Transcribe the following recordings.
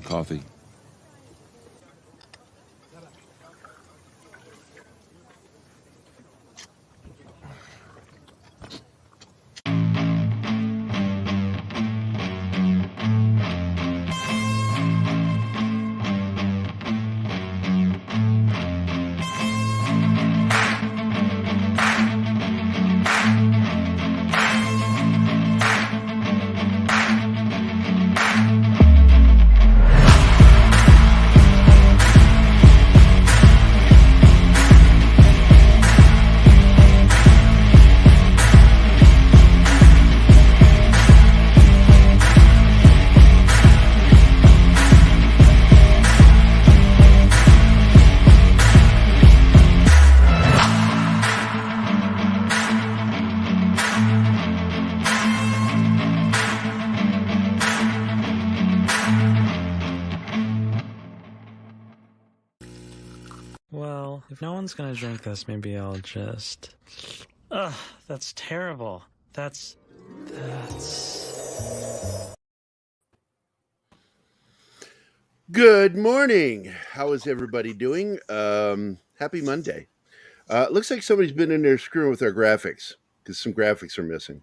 coffee. Well, if no one's gonna drink this, maybe I'll just... Ugh, that's terrible. That's... Good morning. How is everybody doing? Happy Monday. Looks like somebody's been in there screwing with our graphics because some graphics are missing.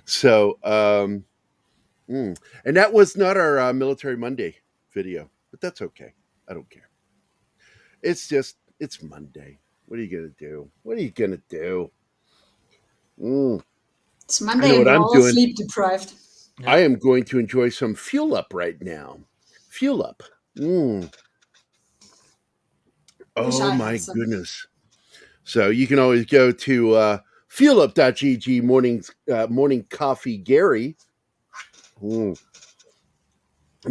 So, and that was not our Military Monday video, but that's okay. I don't care. It's Monday. What are you going to do? What are you going to do? It's Monday and we're all sleep deprived. I am going to enjoy some Fuel Up right now. Fuel Up. Oh my goodness. So you can always go to fuelup.gg morning coffee Gerry and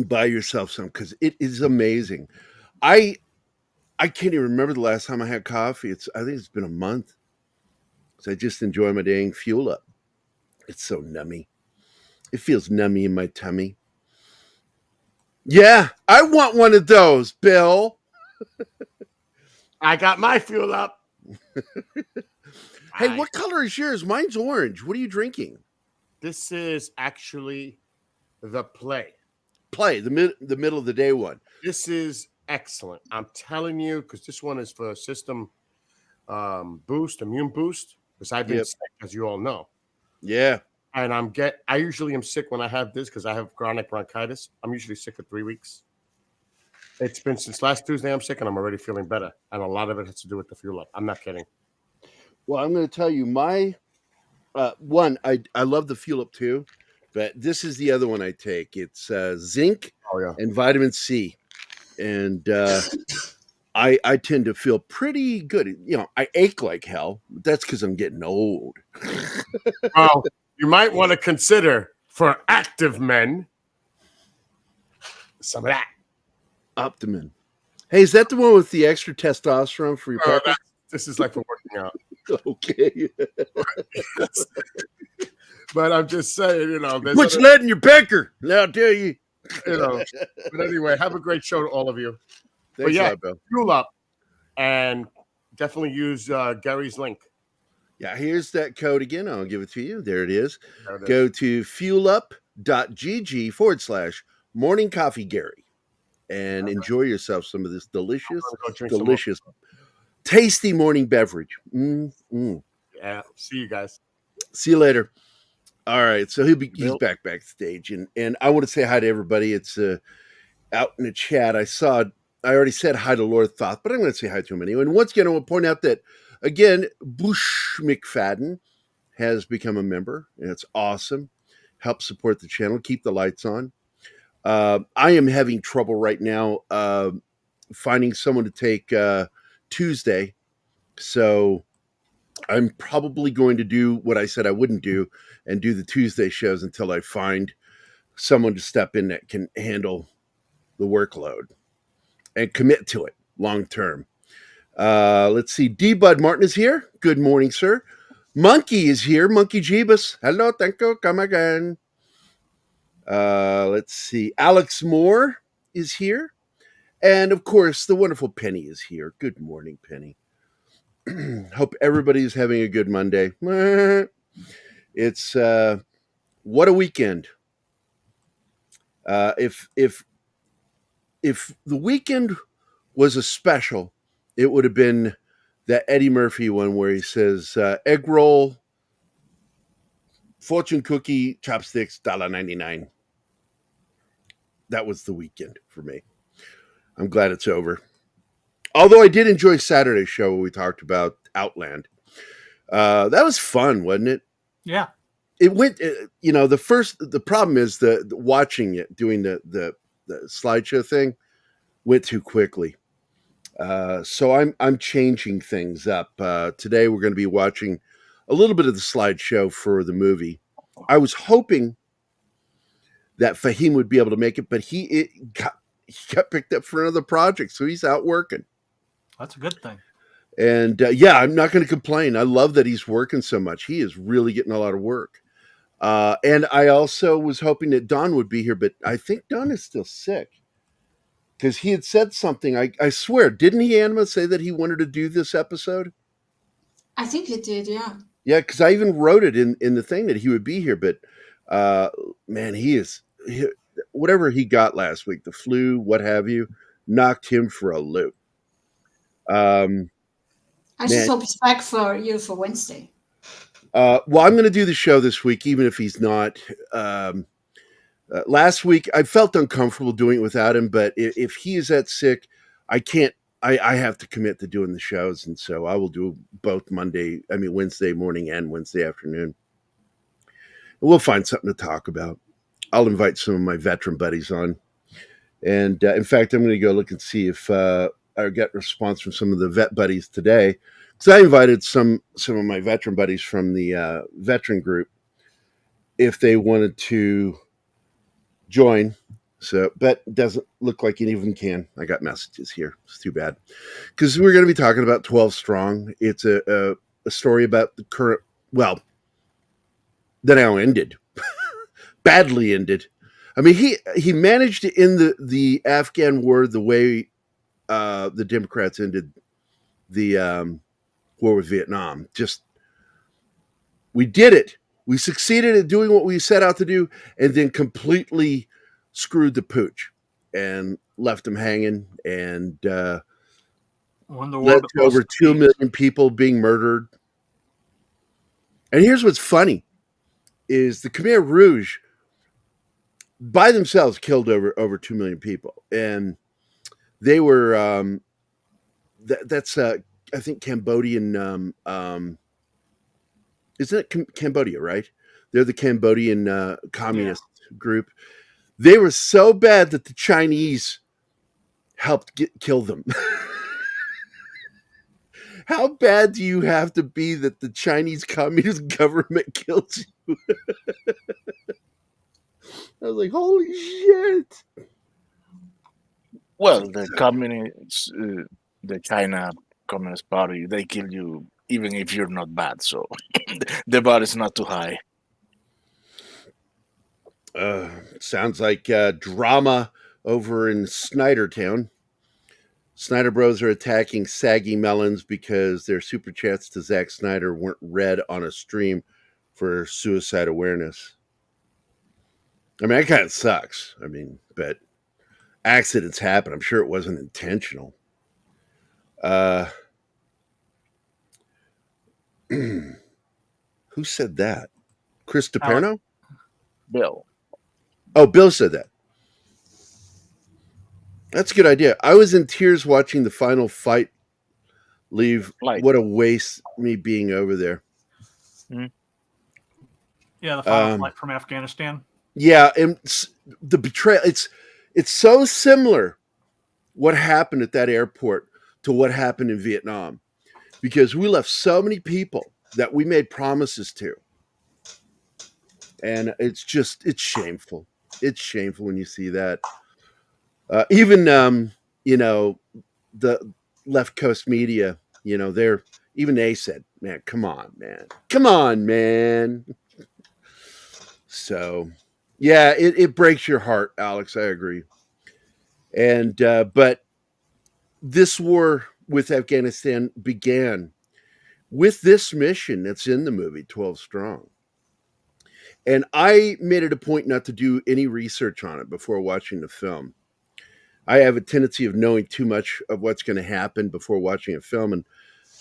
buy yourself some because it is amazing. I can't even remember the last time I had coffee. I think it's been a month. So I just enjoy my dang Fuel Up. It's so nummy. It feels nummy in my tummy. Yeah, I want one of those, Bill. I got my Fuel Up. Hey, what color is yours? Mine's orange. What are you drinking? This is actually the Play. The middle of the day one. This is excellent. I'm telling you, because this one is for system boost, immune boost, because I've been sick, as you all know. Yeah. And I usually am sick when I have this because I have chronic bronchitis. I'm usually sick for 3 weeks. It's been since last Tuesday I'm sick, and I'm already feeling better. And a lot of it has to do with the Fuel Up. I'm not kidding. Well, I'm going to tell you my one. I love the Fuel Up too, but this is the other one I take. It's zinc and vitamin C, and I tend to feel pretty good. You know, I ache like hell. But that's because I'm getting old. Well, you might want to consider for active men some of that. Optimin. Hey, is that the one with the extra testosterone for your pecker? This is like for working out. Okay. But I'm just saying, you know. Put lead in your pecker. I'll tell you. You know. But anyway, have a great show to all of you. Thanks, but yeah, Bill. Fuel Up. And definitely use Gary's link. Yeah, here's that code again. I'll give it to you. There it is. Go to fuelup.gg/morning coffee Gerry and enjoy yourself some of this delicious, tasty morning beverage. Yeah, see you guys. See you later. All right, so he's backstage, and I want to say hi to everybody. It's out in the chat. I already said hi to Lord Thoth, but I'm going to say hi to him anyway. And once again, I want to point out that, again, Bush McFadden has become a member, and it's awesome. Help support the channel. Keep the lights on. I am having trouble right now finding someone to take Tuesday, so I'm probably going to do what I said I wouldn't do and do the Tuesday shows until I find someone to step in that can handle the workload and commit to it long term. Let's see. D. Bud Martin is here. Good morning, sir. Monkey is here. Monkey Jeebus. Hello, thank you. Come again. Let's see. Alex Moore is here. And of course, the wonderful Penny is here. Good morning, Penny. Hope everybody's having a good Monday. It's what a weekend. If if the weekend was a special, it would have been that Eddie Murphy one where he says egg roll, fortune cookie, chopsticks, $1.99. That was the weekend for me. I'm glad it's over. Although I did enjoy Saturday's show where we talked about Outland. That was fun, wasn't it? Yeah. It went, the problem is the watching it, doing the slideshow thing went too quickly. So I'm changing things up. Today we're going to be watching a little bit of the slideshow for the movie. I was hoping that Fahim would be able to make it, but he got picked up for another project, so he's out working. That's a good thing. And I'm not going to complain. I love that he's working so much. He is really getting a lot of work. And I also was hoping that Don would be here, but I think Don is still sick. Because he had said something, I swear, didn't he, Anima, say that he wanted to do this episode? I think he did, yeah. Yeah, because I even wrote it in the thing that he would be here. But, man, whatever he got last week, the flu, what have you, knocked him for a loop. I just hope he's back for you for Wednesday. Well, I'm going to do the show this week, even if he's not. Last week, I felt uncomfortable doing it without him, but if he is that sick, I can't. I have to commit to doing the shows, and so I will do both Wednesday morning and Wednesday afternoon. And we'll find something to talk about. I'll invite some of my veteran buddies on, and in fact, I'm going to go look and see if I get response from some of the vet buddies today, because I invited some of my veteran buddies from the veteran group if they wanted to join. So, but it doesn't look like any of them can. I got messages here. It's too bad, because we're going to be talking about 12 Strong. It's a story about the current, that now ended, badly ended. I mean, he managed to end the Afghan war the way the Democrats ended the war with Vietnam. We did it. We succeeded at doing what we set out to do, and then completely screwed the pooch and left them hanging, and led to over 2 million people being murdered. And here's what's funny is the Khmer Rouge by themselves killed over 2 million people. And they were, that's I think Cambodian, isn't it Cambodia, right? They're the Cambodian communist group. They were so bad that the Chinese helped kill them. How bad do you have to be that the Chinese communist government kills you? I was like, holy shit. Well, the communists, the China Communist Party, they kill you even if you're not bad. So the bar is not too high. Sounds like drama over in Snydertown. Snyder Bros are attacking Saggy Melons because their super chats to Zack Snyder weren't read on a stream for suicide awareness. I mean, that kind of sucks. I mean, but accidents happen. I'm sure it wasn't intentional. Who said that? Chris DePerno? Bill. Oh, Bill said that. That's a good idea. I was in tears watching the final fight leave. What a waste me being over there. Mm-hmm. Yeah, the final flight from Afghanistan. Yeah, and the betrayal. It's so similar what happened at that airport to what happened in Vietnam, because we left so many people that we made promises to. And it's shameful. It's shameful when you see that. Even, the left coast media, they said, man, come on, man. So, yeah, it breaks your heart, Alex. I agree. And, but this war with Afghanistan began with this mission that's in the movie 12 Strong. And I made it a point not to do any research on it before watching the film. I have a tendency of knowing too much of what's going to happen before watching a film, and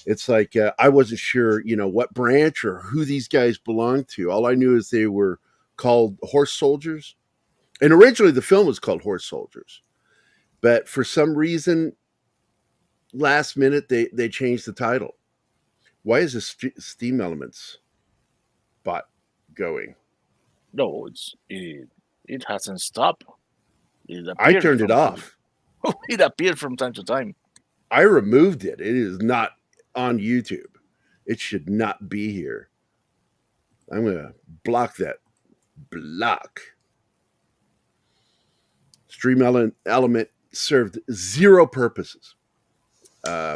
it's like I wasn't sure, what branch or who these guys belonged to. All I knew is they were called horse soldiers, and originally the film was called Horse Soldiers, but for some reason, last minute they changed the title. Why is the Steam Elements bot going? No, it hasn't stopped. I turned it off. It appeared from time to time. I removed it. It is not on YouTube. It should not be here. I'm going to block that. Block. Stream Element served zero purposes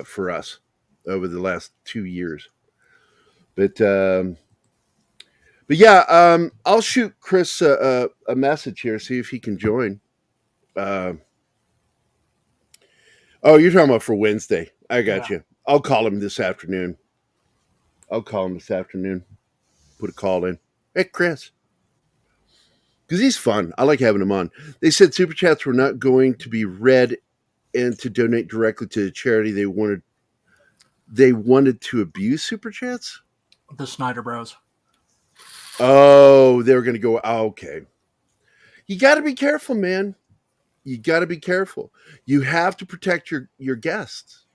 for us over the last 2 years. But yeah, I'll shoot Chris a message here, see if he can join. Oh, you're talking about for Wednesday. I got you. I'll call him this afternoon. Put a call in. Hey, Chris. Because he's fun. I like having him on. They said Super Chats were not going to be read and to donate directly to the charity. They wanted to abuse Super Chats? The Snyder Bros. Oh, they were going to go, okay. You got to be careful, man. You got to be careful. You have to protect your guests.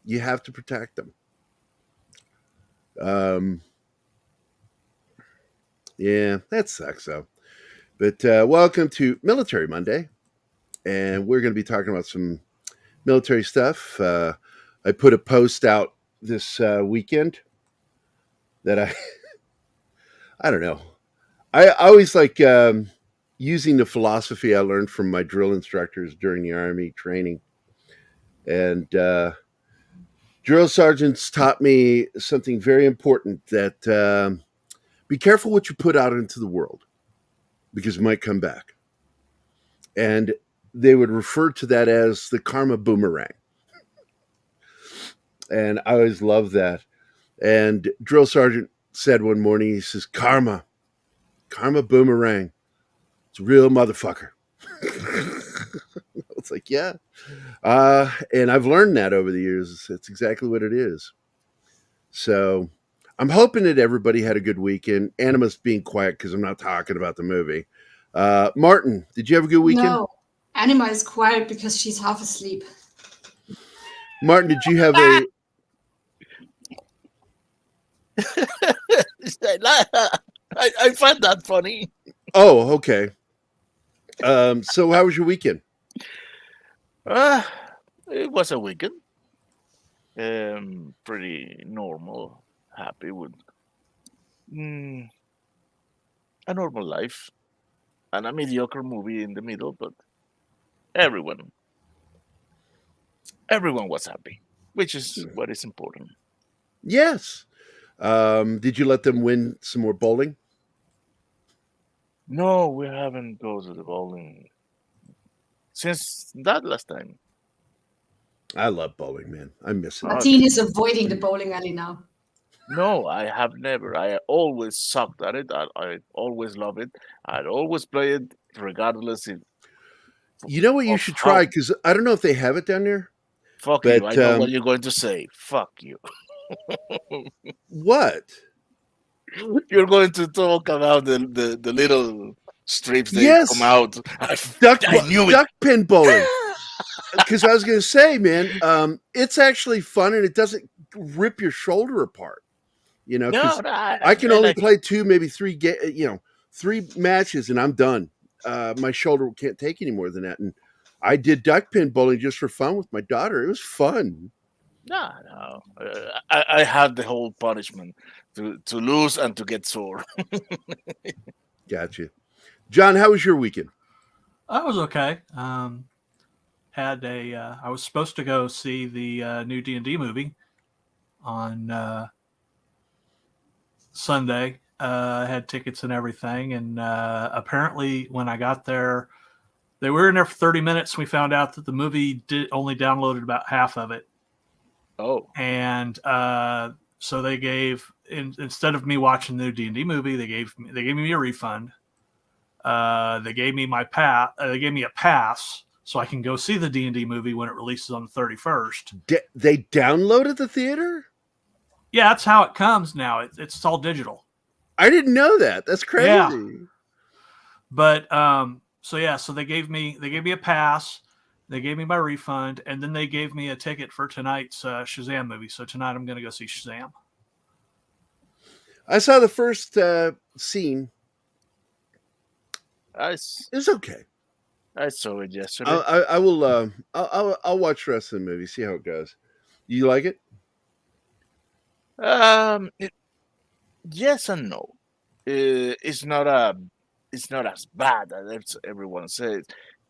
You have to protect them. Yeah, that sucks though. But welcome to Military Monday, and we're going to be talking about some military stuff. I put a post out this weekend that I don't know. I always like using the philosophy I learned from my drill instructors during the Army training. And drill sergeants taught me something very important, that be careful what you put out into the world, because it might come back. And they would refer to that as the karma boomerang. And I always loved that. And drill sergeant said one morning, he says, karma boomerang. It's a real motherfucker. It's like, yeah. And I've learned that over the years. It's exactly what it is. So I'm hoping that everybody had a good weekend. Anima's being quiet because I'm not talking about the movie. Martin, did you have a good weekend? No, Anima is quiet because she's half asleep. Martin, did you have a... I find that funny. Oh, okay. So how was your weekend? It was a weekend. Pretty normal. Happy with a normal life. And a mediocre movie in the middle, but everyone was happy, which is what is important. Yes. Did you let them win some more bowling? No, we haven't go to the bowling since that last time. I love bowling, man. I miss it. Martin is avoiding the bowling alley now. No, I have never. I always sucked at it. I always love it. I'd always play it regardless. You know what you should try? Because I don't know if they have it down there. Fuck you. I know what you're going to say. Fuck you. What? You're going to talk about the little strips that come out. I knew it. Duck pin bowling. Because I was going to say, man, it's actually fun and it doesn't rip your shoulder apart. You know, I can only play 2, maybe 3, 3 matches and I'm done. My shoulder can't take any more than that. And I did duck pin bowling just for fun with my daughter. It was fun. No. I had the whole punishment to lose and to get sore. Gotcha. John, how was your weekend? I was okay. I was supposed to go see the new D&D movie on Sunday. I had tickets and everything, and apparently when I got there, they were in there for 30 minutes. We found out that the movie only downloaded about half of it. Oh. And so they gave, instead of me watching the new D&D movie, they gave me a refund. They gave me my pass. They gave me a pass. so I can go see the D&D movie when it releases on the 31st. They downloaded the theater? Yeah, that's how it comes now. It's all digital. I didn't know that. That's crazy. Yeah. But so they gave me a pass, they gave me my refund, and then they gave me a ticket for tonight's Shazam movie. So tonight I'm going to go see Shazam. I saw the first scene. It's okay. I saw it yesterday. I will. I'll watch the rest of the movie. See how it goes. You like it? Yes and no. It's not as bad as everyone says.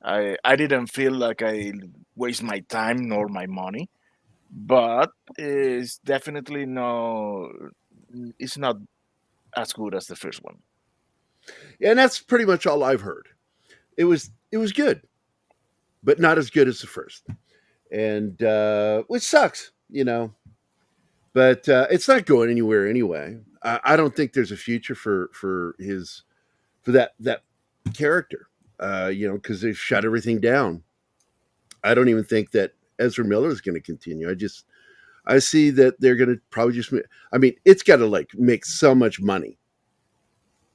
I didn't feel like I waste my time nor my money, but it's definitely it's not as good as the first one. Yeah, and that's pretty much all I've heard. It was good, but not as good as the first, and which sucks, But it's not going anywhere anyway. I don't think there's a future for that character, because they've shut everything down. I don't even think that Ezra Miller is going to continue. I see that they're going to probably just. I mean, it's got to make so much money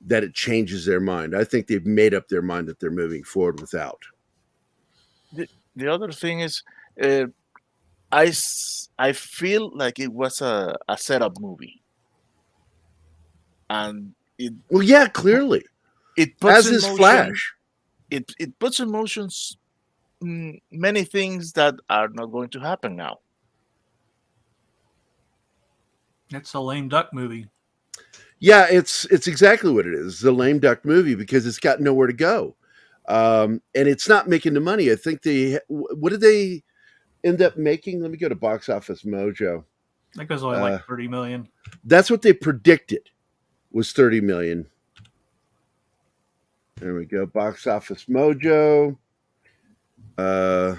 that it changes their mind. I think they've made up their mind that they're moving forward without. The other thing is, I feel like it was a setup movie, and well, yeah, clearly it puts as is Flash. It puts in motions many things that are not going to happen now. It's a lame duck movie. Yeah, it's exactly what it is. It's a lame duck movie because it's got nowhere to go, and it's not making the money. I think what did they end up making? Let me go to Box Office Mojo. I think it was only like 30 million. That's what they predicted was 30 million. There we go. Box Office Mojo. You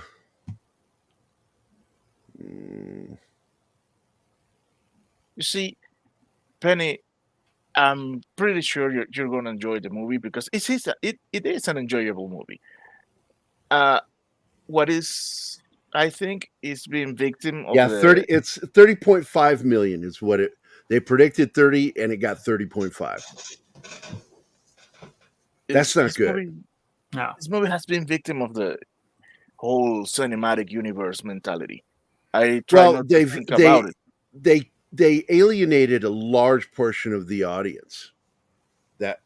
see, Penny, I'm pretty sure you're going to enjoy the movie because it is an enjoyable movie. What is, I think, is being victim of 30. It's 30.5 million is what they predicted 30 and it got 30.5. That's not good. No, this movie has been victim of the whole cinematic universe mentality. I try not to think about it. They alienated a large portion of the audience that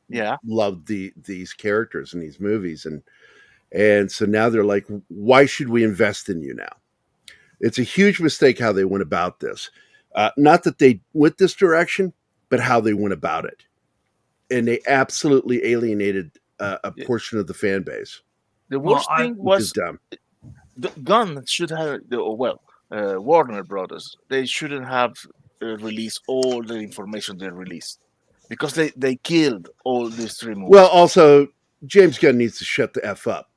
loved these characters in these movies, and so now they're like, why should we invest in you now? It's a huge mistake how they went about this. Not that they went this direction, but how they went about it, and they absolutely alienated a portion of the fan base. The worst thing was dumb. The Gunn should have Warner Brothers. They shouldn't have released all the information they released because they killed all these three movies. Well, also James Gunn needs to shut the F up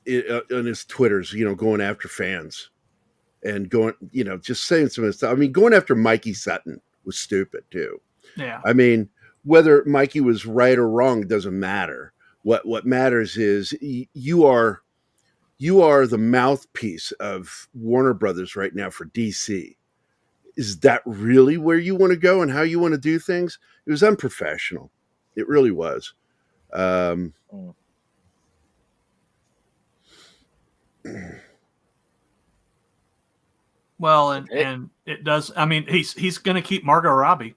on his Twitters, going after fans and going, just saying some of this stuff. I mean, going after Mikey Sutton was stupid too. Yeah. I mean, whether Mikey was right or wrong doesn't matter. What matters is you are the mouthpiece of Warner Brothers right now for DC. Is that really where you want to go and how you want to do things? It was unprofessional. It really was. Well, and it does. I mean, he's going to keep Margot Robbie.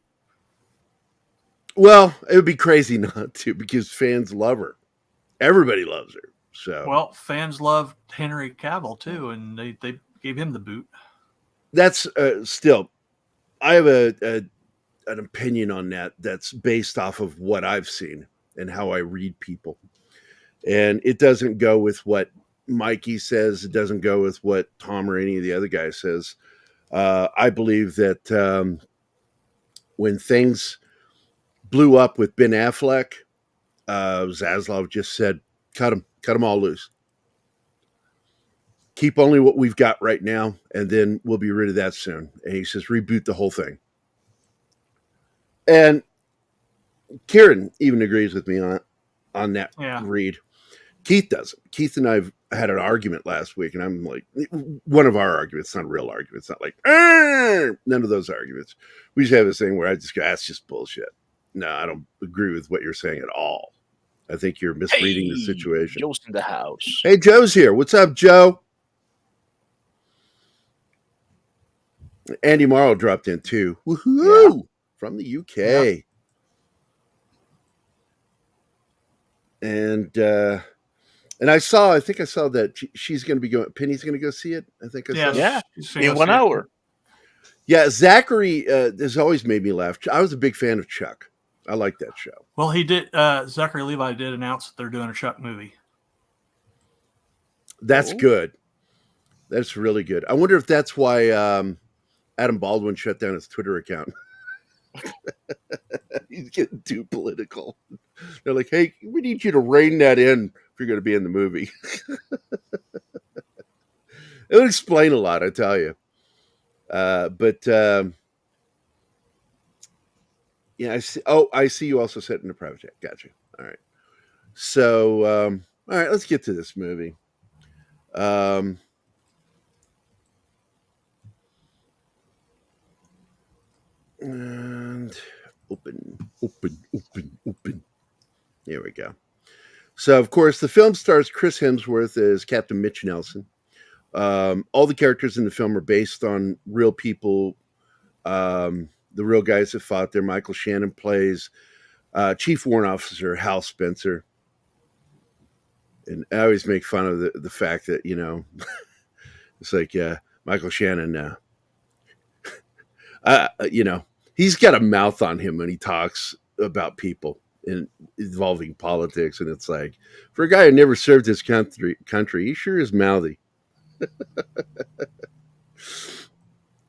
Well, it would be crazy not to because fans love her. Everybody loves her. So well, fans love Henry Cavill too, and they gave him the boot. That's still. I have an opinion on that. That's based off of what I've seen and how I read people, and it doesn't go with what Mikey says. It doesn't go with what Tom or any of the other guys says. I believe that when things blew up with Ben Affleck, Zaslav just said, cut them all loose. Keep only what we've got right now, and then we'll be rid of that soon. And he says, reboot the whole thing. And Kieran even agrees with me on that read. Keith doesn't. Keith and I've had an argument last week, and I'm like, one of our arguments, not a real argument. It's not like, none of those arguments. We just have this thing where I just go, that's just bullshit. No, I don't agree with what you're saying at all. I think you're misreading the situation. Joe's in the house. Hey, Joe's here. What's up, Joe? Andy Morrow dropped in too. Woohoo! Yeah. From the UK. Yeah. And I think I saw that she's going to be going. Penny's going to go see it. I think I saw. Yeah, in 1 hour. Yeah, Zachary has always made me laugh. I was a big fan of Chuck. I like that show. Well, he did. Zachary Levi did announce that they're doing a Chuck movie. That's good. That's really good. I wonder if that's why Adam Baldwin shut down his Twitter account. He's getting too political. They're like, hey, we need you to rein that in if you're going to be in the movie. It would explain a lot, I tell you. Yeah, I see. Oh, I see you also set in a private chat. Gotcha. All right. So, all right, let's get to this movie. And open. Here we go. So, of course, the film stars Chris Hemsworth as Captain Mitch Nelson. All the characters in the film are based on real people, the real guys that fought there. Michael Shannon plays Chief Warrant Officer Hal Spencer. And I always make fun of the fact that, you know, it's like Michael Shannon, you know, he's got a mouth on him when he talks about people involving politics. And it's like, for a guy who never served his country, he sure is mouthy.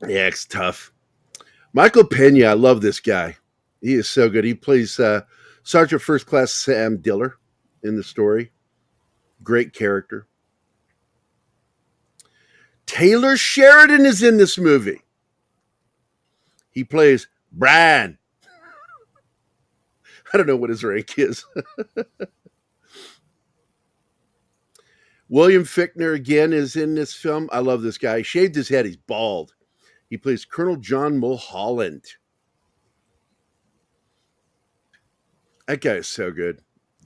Yeah, it's tough. Michael Pena, I love this guy. He is so good. He plays Sergeant First Class Sam Diller in the story. Great character. Taylor Sheridan is in this movie. He plays Brian. I don't know what his rank is. William Fichtner again is in this film. I love this guy. He shaved his head. He's bald. He plays Colonel John Mulholland. That guy is so good.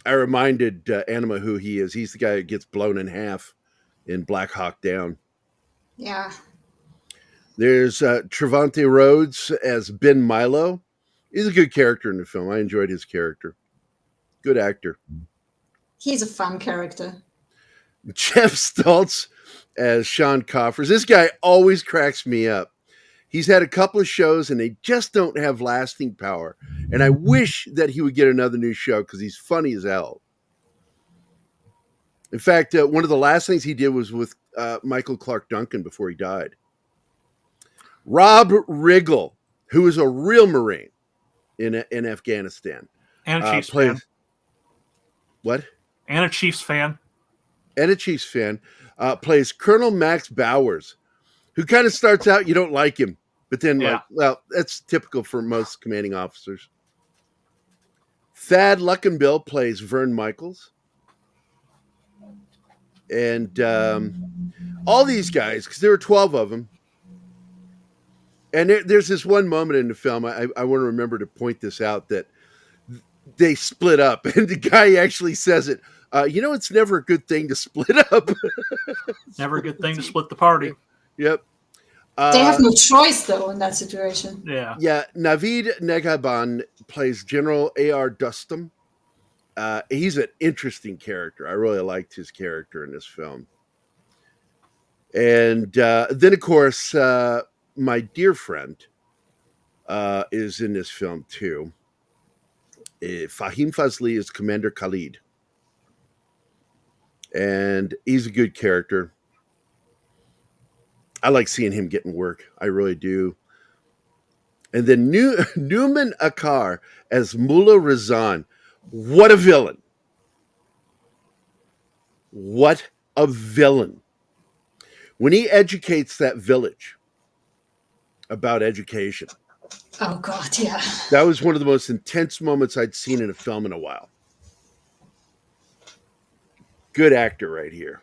I reminded Anima who he is. He's the guy that gets blown in half in Black Hawk Down. Yeah. There's Trevante Rhodes as Ben Milo. He's a good character in the film. I enjoyed his character. Good actor. He's a fun character. Jeff Stoltz as Sean Coffers. This guy always cracks me up. He's had a couple of shows and they just don't have lasting power. And I wish that he would get another new show because he's funny as hell. In fact, one of the last things he did was with Michael Clark Duncan before he died. Rob Riggle, who is a real Marine in Afghanistan. And a Chiefs fan. What? And a Chiefs fan. And a Chiefs fan. Plays Colonel Max Bowers, who kind of starts out, you don't like him. But then, that's typical for most commanding officers. Thad Luckenbill plays Vern Michaels. And all these guys, because there were 12 of them. And there's this one moment in the film, I want to remember to point this out, that they split up. And the guy actually says it. It's never a good thing to split up. Never a good thing to split the party. Yep. They have no choice, though, in that situation. Yeah. Yeah. Naveed Neghaban plays General A.R. Dustum. He's an interesting character. I really liked his character in this film. And then, of course, my dear friend is in this film, too. Fahim Fazli is Commander Khalid. And he's a good character. I like seeing him getting work. I really do. And then Newman Akkar as Mullah Razan. What a villain. What a villain. When he educates that village about education. Oh, God, yeah. That was one of the most intense moments I'd seen in a film in a while. Good actor right here.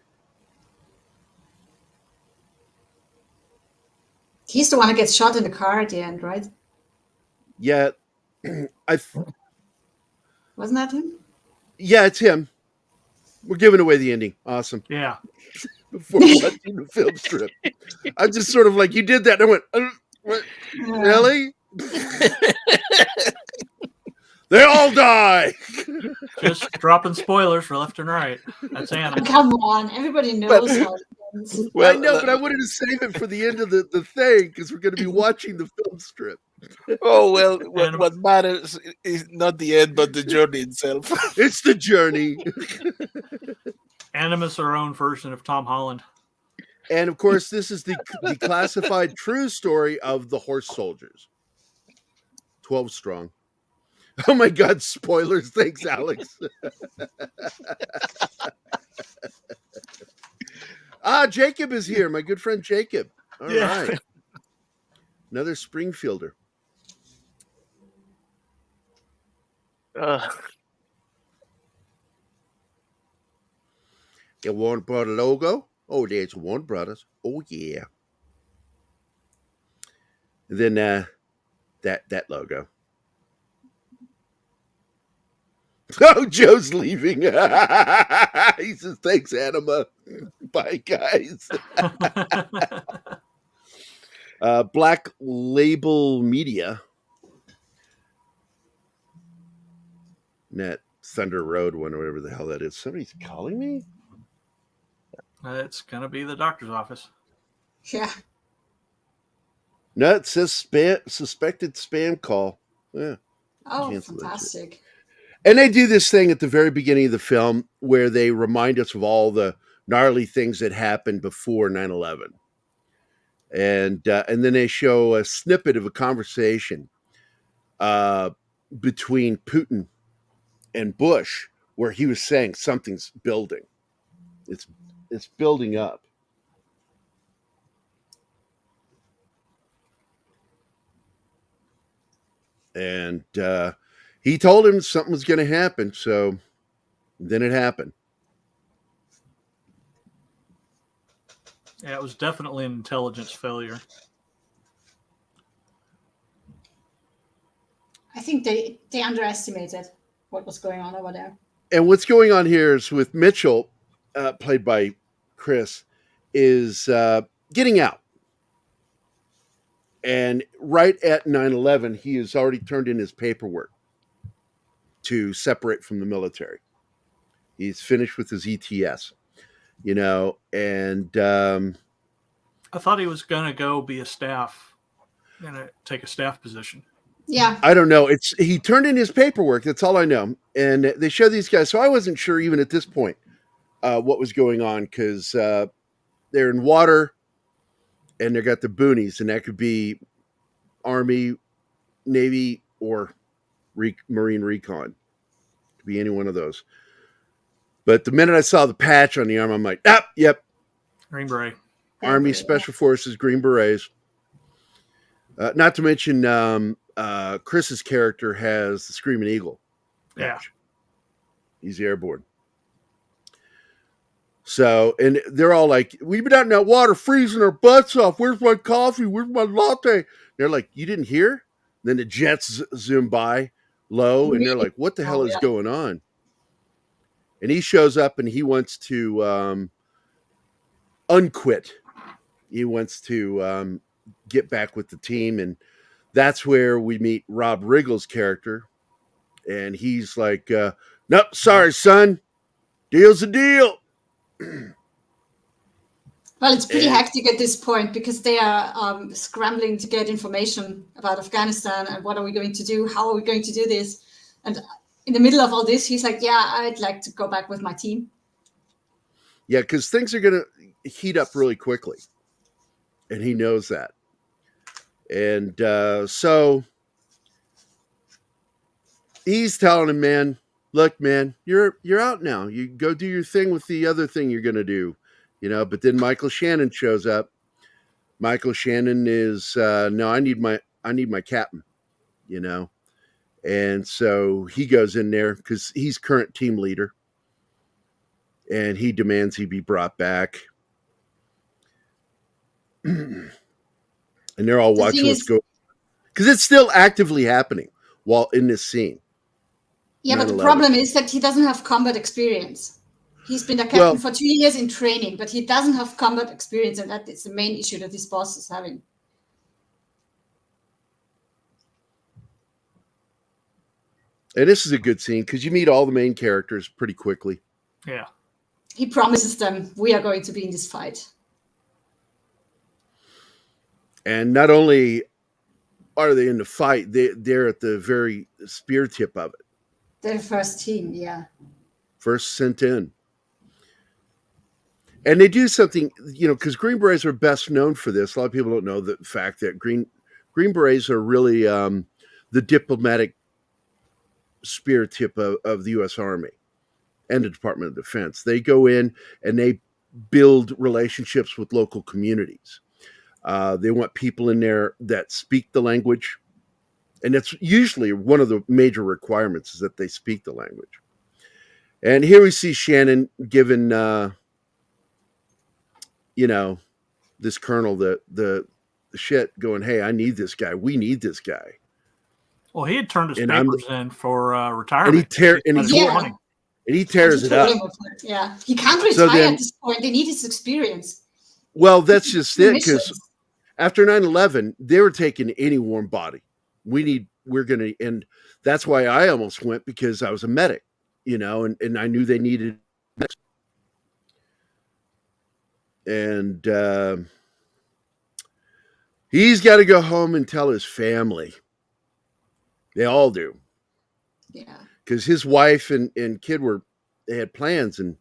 He's the one who gets shot in the car at the end, right? Yeah, Wasn't that him? yeah, it's him. We're giving away the ending. Awesome. Yeah. Before watching the film strip, I just sort of like, you did that, and I went, what? Really? They all die. Just dropping spoilers for left and right. That's Anna. Come on, everybody knows how it ends. I know, but I wanted to save it for the end of the thing because we're going to be watching the film strip. Oh well, And- what matters is not the end, but the journey itself. It's the journey. Anima's our own version of Tom Holland. And of course, this is the declassified true story of the horse soldiers. 12 strong. Oh my God, spoilers. Thanks, Alex. Jacob is here. My good friend Jacob. All right. Another Springfielder. You Warner Brother logo? Oh, there's Warner Brothers. Oh yeah. And then that logo. Oh, Joe's leaving. He says, "Thanks, Anima. Bye, guys." Black Label Media. That Thunder Road one, or whatever the hell that is. Somebody's calling me? It's going to be the doctor's office. Yeah. No, it says suspected spam call. Yeah. Oh, Cancel that fantastic. And they do this thing at the very beginning of the film where they remind us of all the gnarly things that happened before 9/11. And then they show a snippet of a conversation between Putin and Bush where he was saying something's building. It's building up. And he told him something was going to happen, so then it happened. Yeah, it was definitely an intelligence failure. I think they underestimated what was going on over there. And what's going on here is with Mitchell, played by Chris, is getting out. And right at 9/11, he has already turned in his paperwork to separate from the military. He's finished with his ETS, and I thought he was going to go be a staff, take a staff position. Yeah. I don't know. He turned in his paperwork. That's all I know. And they show these guys. So I wasn't sure even at this point what was going on because they're in water and they got the boonies, and that could be Army, Navy, or Marine Recon. Could be any one of those. But the minute I saw the patch on the arm, I'm like, yep. Green Beret. Army Special Forces, Green Berets. Not to mention Chris's character has the Screaming Eagle patch. Yeah. He's airborne. So, and they're all like, we've been out in that water freezing our butts off. Where's my coffee? Where's my latte? They're like, you didn't hear? Then the jets zoom by low, and they're like, what the hell is going on? And he shows up and he wants to unquit. He wants to get back with the team. And that's where we meet Rob Riggle's character. And he's like, nope, sorry, son. Deal's a deal. Well, it's pretty hectic at this point because they are scrambling to get information about Afghanistan and what are we going to do? How are we going to do this? And in the middle of all this, he's like, yeah, I'd like to go back with my team. Yeah, because things are going to heat up really quickly. And he knows that. And so he's telling him, man, look, man, you're out now. You go do your thing with the other thing you're going to do. But then Michael Shannon shows up. Michael Shannon is, no, I need my captain, And so he goes in there because he's current team leader. and he demands he be brought back. And they're all watching what's going, because it's still actively happening while in this scene. Yeah, but the problem is that he doesn't have combat experience. He's been a captain for 2 years in training, but he doesn't have combat experience, and that is the main issue that his boss is having. And this is a good scene because you meet all the main characters pretty quickly. Yeah. He promises them, we are going to be in this fight. And not only are they in the fight, they're at the very spear tip of it. They're the first team, yeah. First sent in. And they do something, because Green Berets are best known for this. A lot of people don't know the fact that Green Berets are really the diplomatic spear tip of the U.S. Army and the Department of Defense. They go in and they build relationships with local communities. They want people in there that speak the language. And that's usually one of the major requirements, is that they speak the language. And here we see Shannon giving, this colonel the shit, going, hey, I need this guy. We need this guy. Well, he had turned his papers in for retirement. And he tears it up. Yeah, he can't retire at this point. They need his experience. Well, that's just it, because after 9/11, they were taking any warm body. And that's why I almost went, because I was a medic, and I knew they needed medics. And he's got to go home and tell his family. They all do. Yeah. Because his wife and kid they had plans. And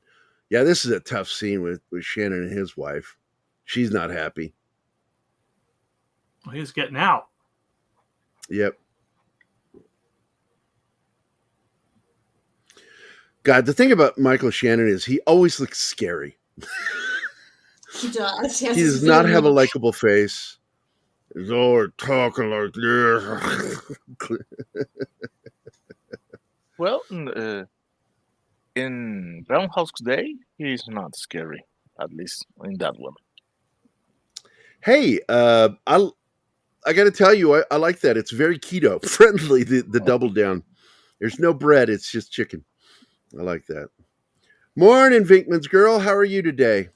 yeah, this is a tough scene with Shannon and his wife. She's not happy. Well, he's getting out. Yep. God, the thing about Michael Shannon is he always looks scary. He does. He does not have a likable face. He's always talking like this. Well, in Groundhog's Day, he's not scary, at least in that one. Hey, I got to tell you, I like that. It's very keto friendly, the double down. There's no bread. It's just chicken. I like that. Morning, Vinkman's girl. How are you today?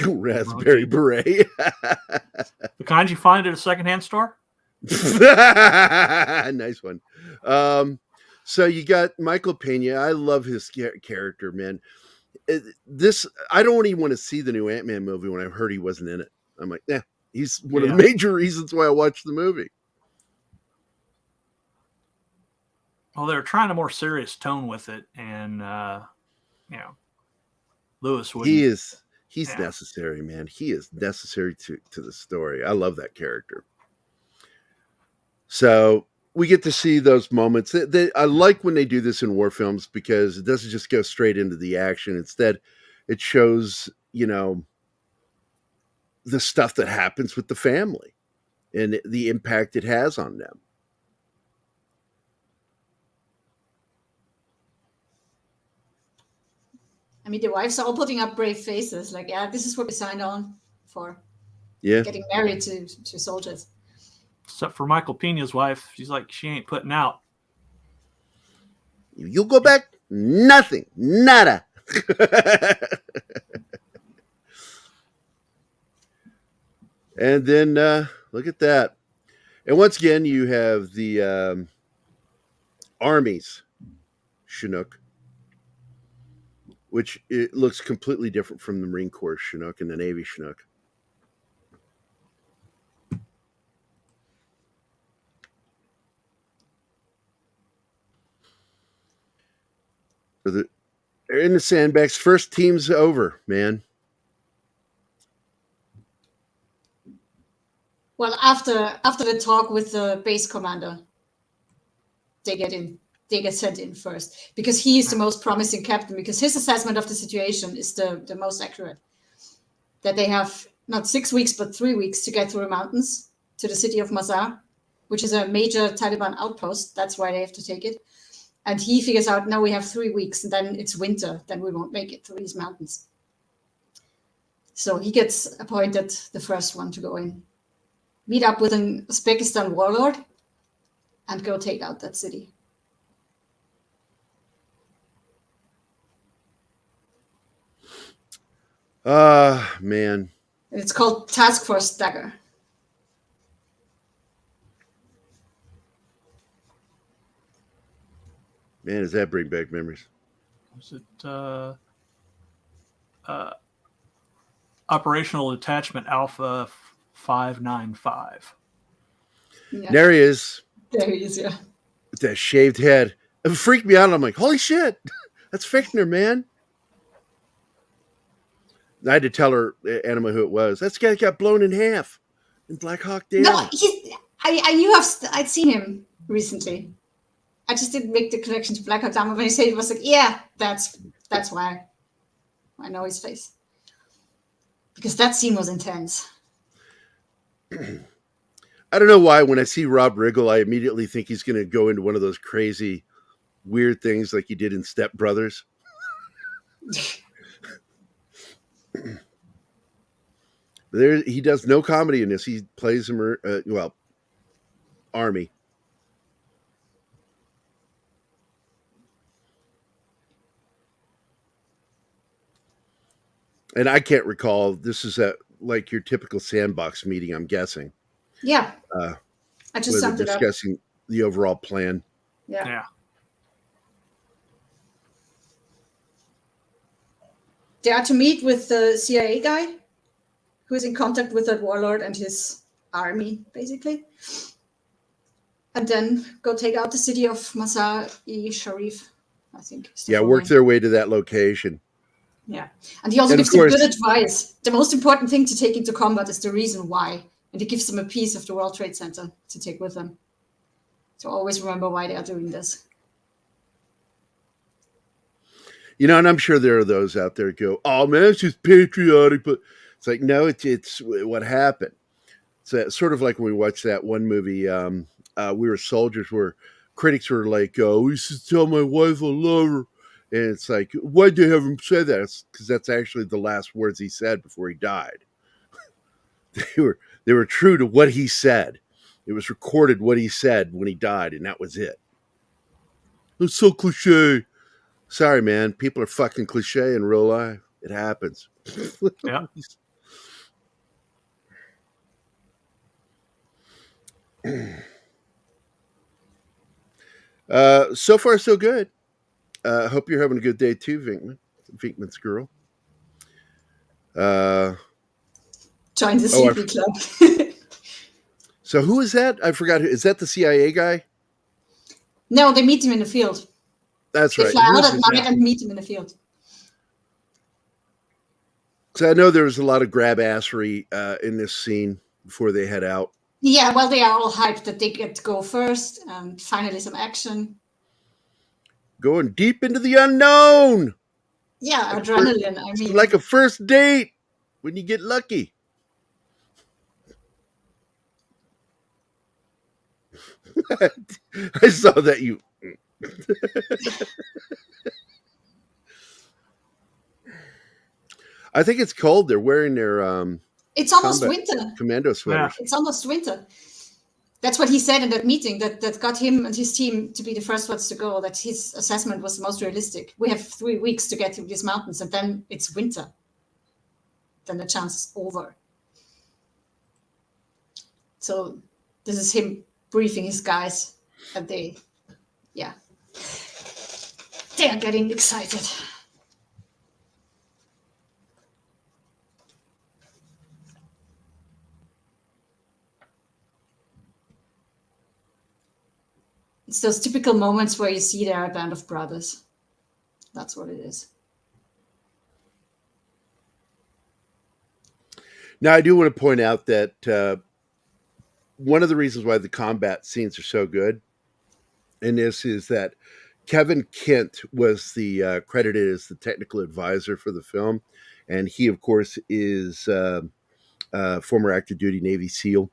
Raspberry beret. The kind you find at a secondhand store? Nice one. So you got Michael Pena. I love his character, man. I don't even want to see the new Ant-Man movie when I heard he wasn't in it. I'm like, he's one of the major reasons why I watched the movie. Well, they're trying a more serious tone with it, and Lewis would. He's necessary, man. He is necessary to the story. I love that character. So we get to see those moments. I like when they do this in war films, because it doesn't just go straight into the action. Instead, it shows, the stuff that happens with the family and the impact it has on them. I mean, the wives are all putting up brave faces. Like, this is what we signed on for. Yeah. Getting married to soldiers. Except for Michael Pena's wife. She's like, she ain't putting out. You go back, nothing, nada. And then look at that. And once again, you have the Army's Chinook, which it looks completely different from the Marine Corps Chinook and the Navy Chinook. So they're in the sandbags. First team's over, man. Well, after the talk with the base commander, they get sent in first, because he is the most promising captain, because his assessment of the situation is the most accurate. That they have not 6 weeks, but 3 weeks to get through the mountains to the city of Mazar, which is a major Taliban outpost. That's why they have to take it. And he figures out, no, we have 3 weeks, and then it's winter. Then we won't make it through these mountains. So he gets appointed the first one to go in, meet up with an Uzbekistan warlord, and go take out that city. Man. And it's called Task Force Dagger. Man, does that bring back memories? Was it Operational Attachment Alpha 595? Yeah. There he is. There he is, yeah. With that shaved head. It freaked me out. I'm like, holy shit. That's Fichtner, man. I had to tell her, Anima, who it was. That's the guy that got blown in half in Black Hawk Down. No, I knew I'd seen him recently. I just didn't make the connection to Black Hawk Down. When he said it, was like, yeah, that's why I know his face. Because that scene was intense. I don't know why when I see Rob Riggle, I immediately think he's going to go into one of those crazy, weird things like he did in Step Brothers. He does no comedy in this. He plays him, Army. And I can't recall. This is like your typical sandbox meeting, I'm guessing. Yeah. I just summed it up. Discussing the overall plan. Yeah. They are to meet with the CIA guy who is in contact with that warlord and his army, basically. And then go take out the city of Mazar-e-Sharif, I think. Yeah, work their way to that location. Yeah. And he also gives them good advice. The most important thing to take into combat is the reason why. And he gives them a piece of the World Trade Center to take with them. So always remember why they are doing this. You know, and I'm sure there are those out there who go, oh, man, it's just patriotic. But it's like, no, it's what happened. It's sort of like when we watched that one movie, We Were Soldiers, where critics were like, we should tell my wife I love her. And it's like, why'd they have him say that? Because that's actually the last words he said before he died. They were true to what he said. It was recorded what he said when he died, and that was it. It's so cliche. Sorry, man. People are fucking cliche in real life. It happens. Yeah. So far, so good. Hope you're having a good day too, Vinkman's girl. Join the sleepy club. So who is that? I forgot. Is that the CIA guy? No, they meet him in the field. That's they right. Fly out at night and meet him in the field. So I know there was a lot of grab-assery in this scene before they head out. Yeah, well, they are all hyped that they get to go first, and finally some action. Going deep into the unknown. Yeah, like adrenaline. Like a first date when you get lucky. I saw that you. I think it's cold. They're wearing their it's almost winter. Commando sweaters. Yeah. It's almost winter. That's what he said in that meeting that got him and his team to be the first ones to go, that his assessment was the most realistic. We have 3 weeks to get through these mountains, and then it's winter. Then the chance is over. So this is him briefing his guys, and they are getting excited. It's those typical moments where you see they're a band of brothers. That's what it is. Now, I do want to point out that one of the reasons why the combat scenes are so good in this is that Kevin Kent was the credited as the technical advisor for the film. And he, of course, is former active duty Navy SEAL.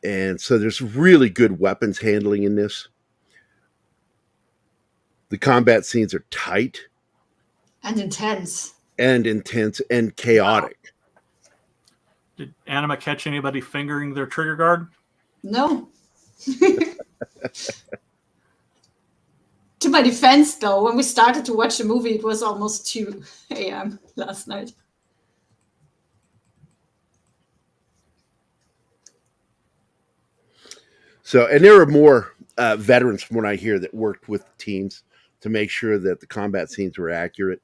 And so there's really good weapons handling in this. The combat scenes are tight And intense. and intense and chaotic. Did Anima catch anybody fingering their trigger guard? No. To my defense, though, when we started to watch the movie, it was almost 2 a.m. last night. So, and there are more veterans from what I hear that worked with teams to make sure that the combat scenes were accurate.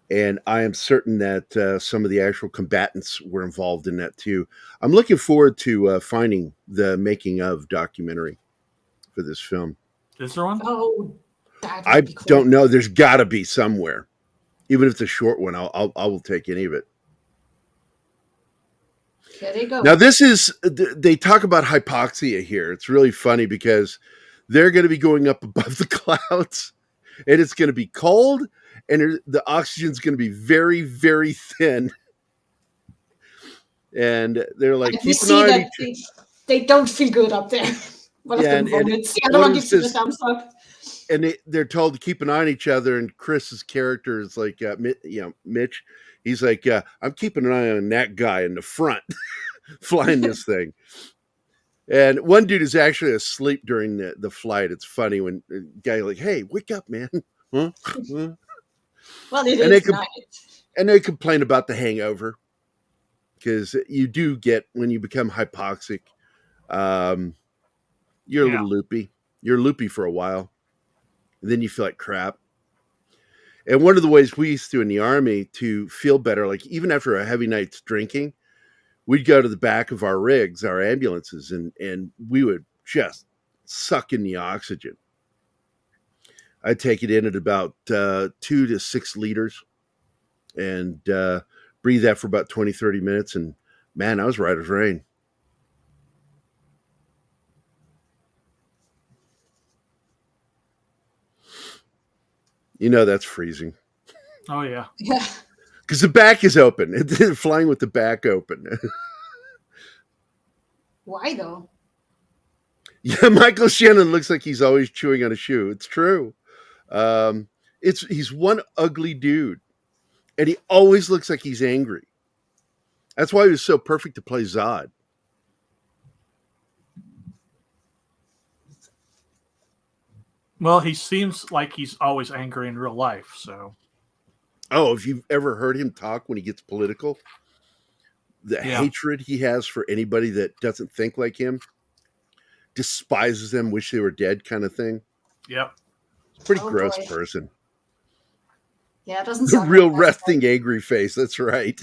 And I am certain that some of the actual combatants were involved in that too. I'm looking forward to finding the making of documentary for this film. Is there one? Oh, that would I be cool. don't know. There's got to be somewhere, even if it's a short one. I will take any of it. There they go. Now, this is, they talk about hypoxia here. It's really funny because they're going to be going up above the clouds and it's going to be cold and the oxygen's going to be very, very thin. And they're like, and we see that they don't feel good up there. One of them vomits. The other one gives it a thumbs up. And they're told to keep an eye on each other. And Chris's character is like, Mitch. He's like, I'm keeping an eye on that guy in the front flying this thing. And one dude is actually asleep during the flight. It's funny when the guy like, hey, wake up, man. Huh? Well, it is night. And they complain about the hangover because you do get, when you become hypoxic, you're a little loopy. You're loopy for a while. And then you feel like crap. And one of the ways we used to in the Army to feel better, like even after a heavy night's drinking, we'd go to the back of our rigs, our ambulances, and we would just suck in the oxygen. I'd take it in at about 2 to 6 liters and breathe that for about 20, 30 minutes. And man, I was right as rain. You know that's freezing. Oh, yeah. Yeah. Because the back is open. It's flying with the back open. Why, though? Yeah, Michael Shannon looks like he's always chewing on a shoe. It's true. He's one ugly dude. And he always looks like he's angry. That's why he was so perfect to play Zod. Well, he seems like he's always angry in real life, so. Oh, if you've ever heard him talk when he gets political, the hatred he has for anybody that doesn't think like him, despises them, wish they were dead kind of thing. Yep. Pretty gross person. Yeah, it doesn't The sound real like resting angry face. That's right.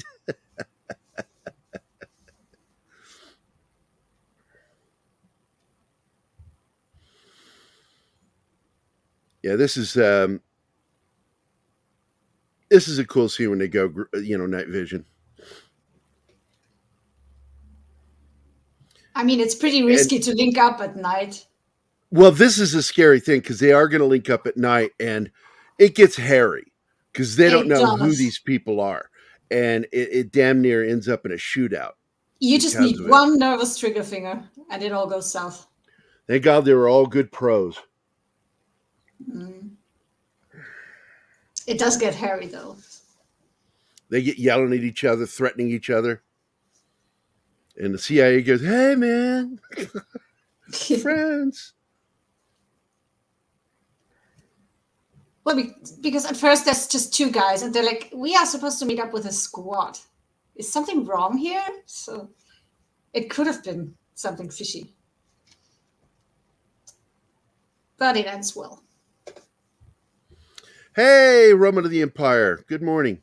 Yeah, this is a cool scene when they go, night vision. I mean, it's pretty risky to link up at night. Well, this is a scary thing because they are going to link up at night and it gets hairy because they don't know who these people are. And it damn near ends up in a shootout. You just need one nervous trigger finger and it all goes south. Thank God they were all good pros. Mm. It does get hairy, though. They get yelling at each other, threatening each other. And the CIA goes, hey, man, friends. Well, because at first there's just 2 guys and they're like, we are supposed to meet up with a squad. Is something wrong here? So it could have been something fishy. But it ends well. Hey, Roman of the Empire. Good morning.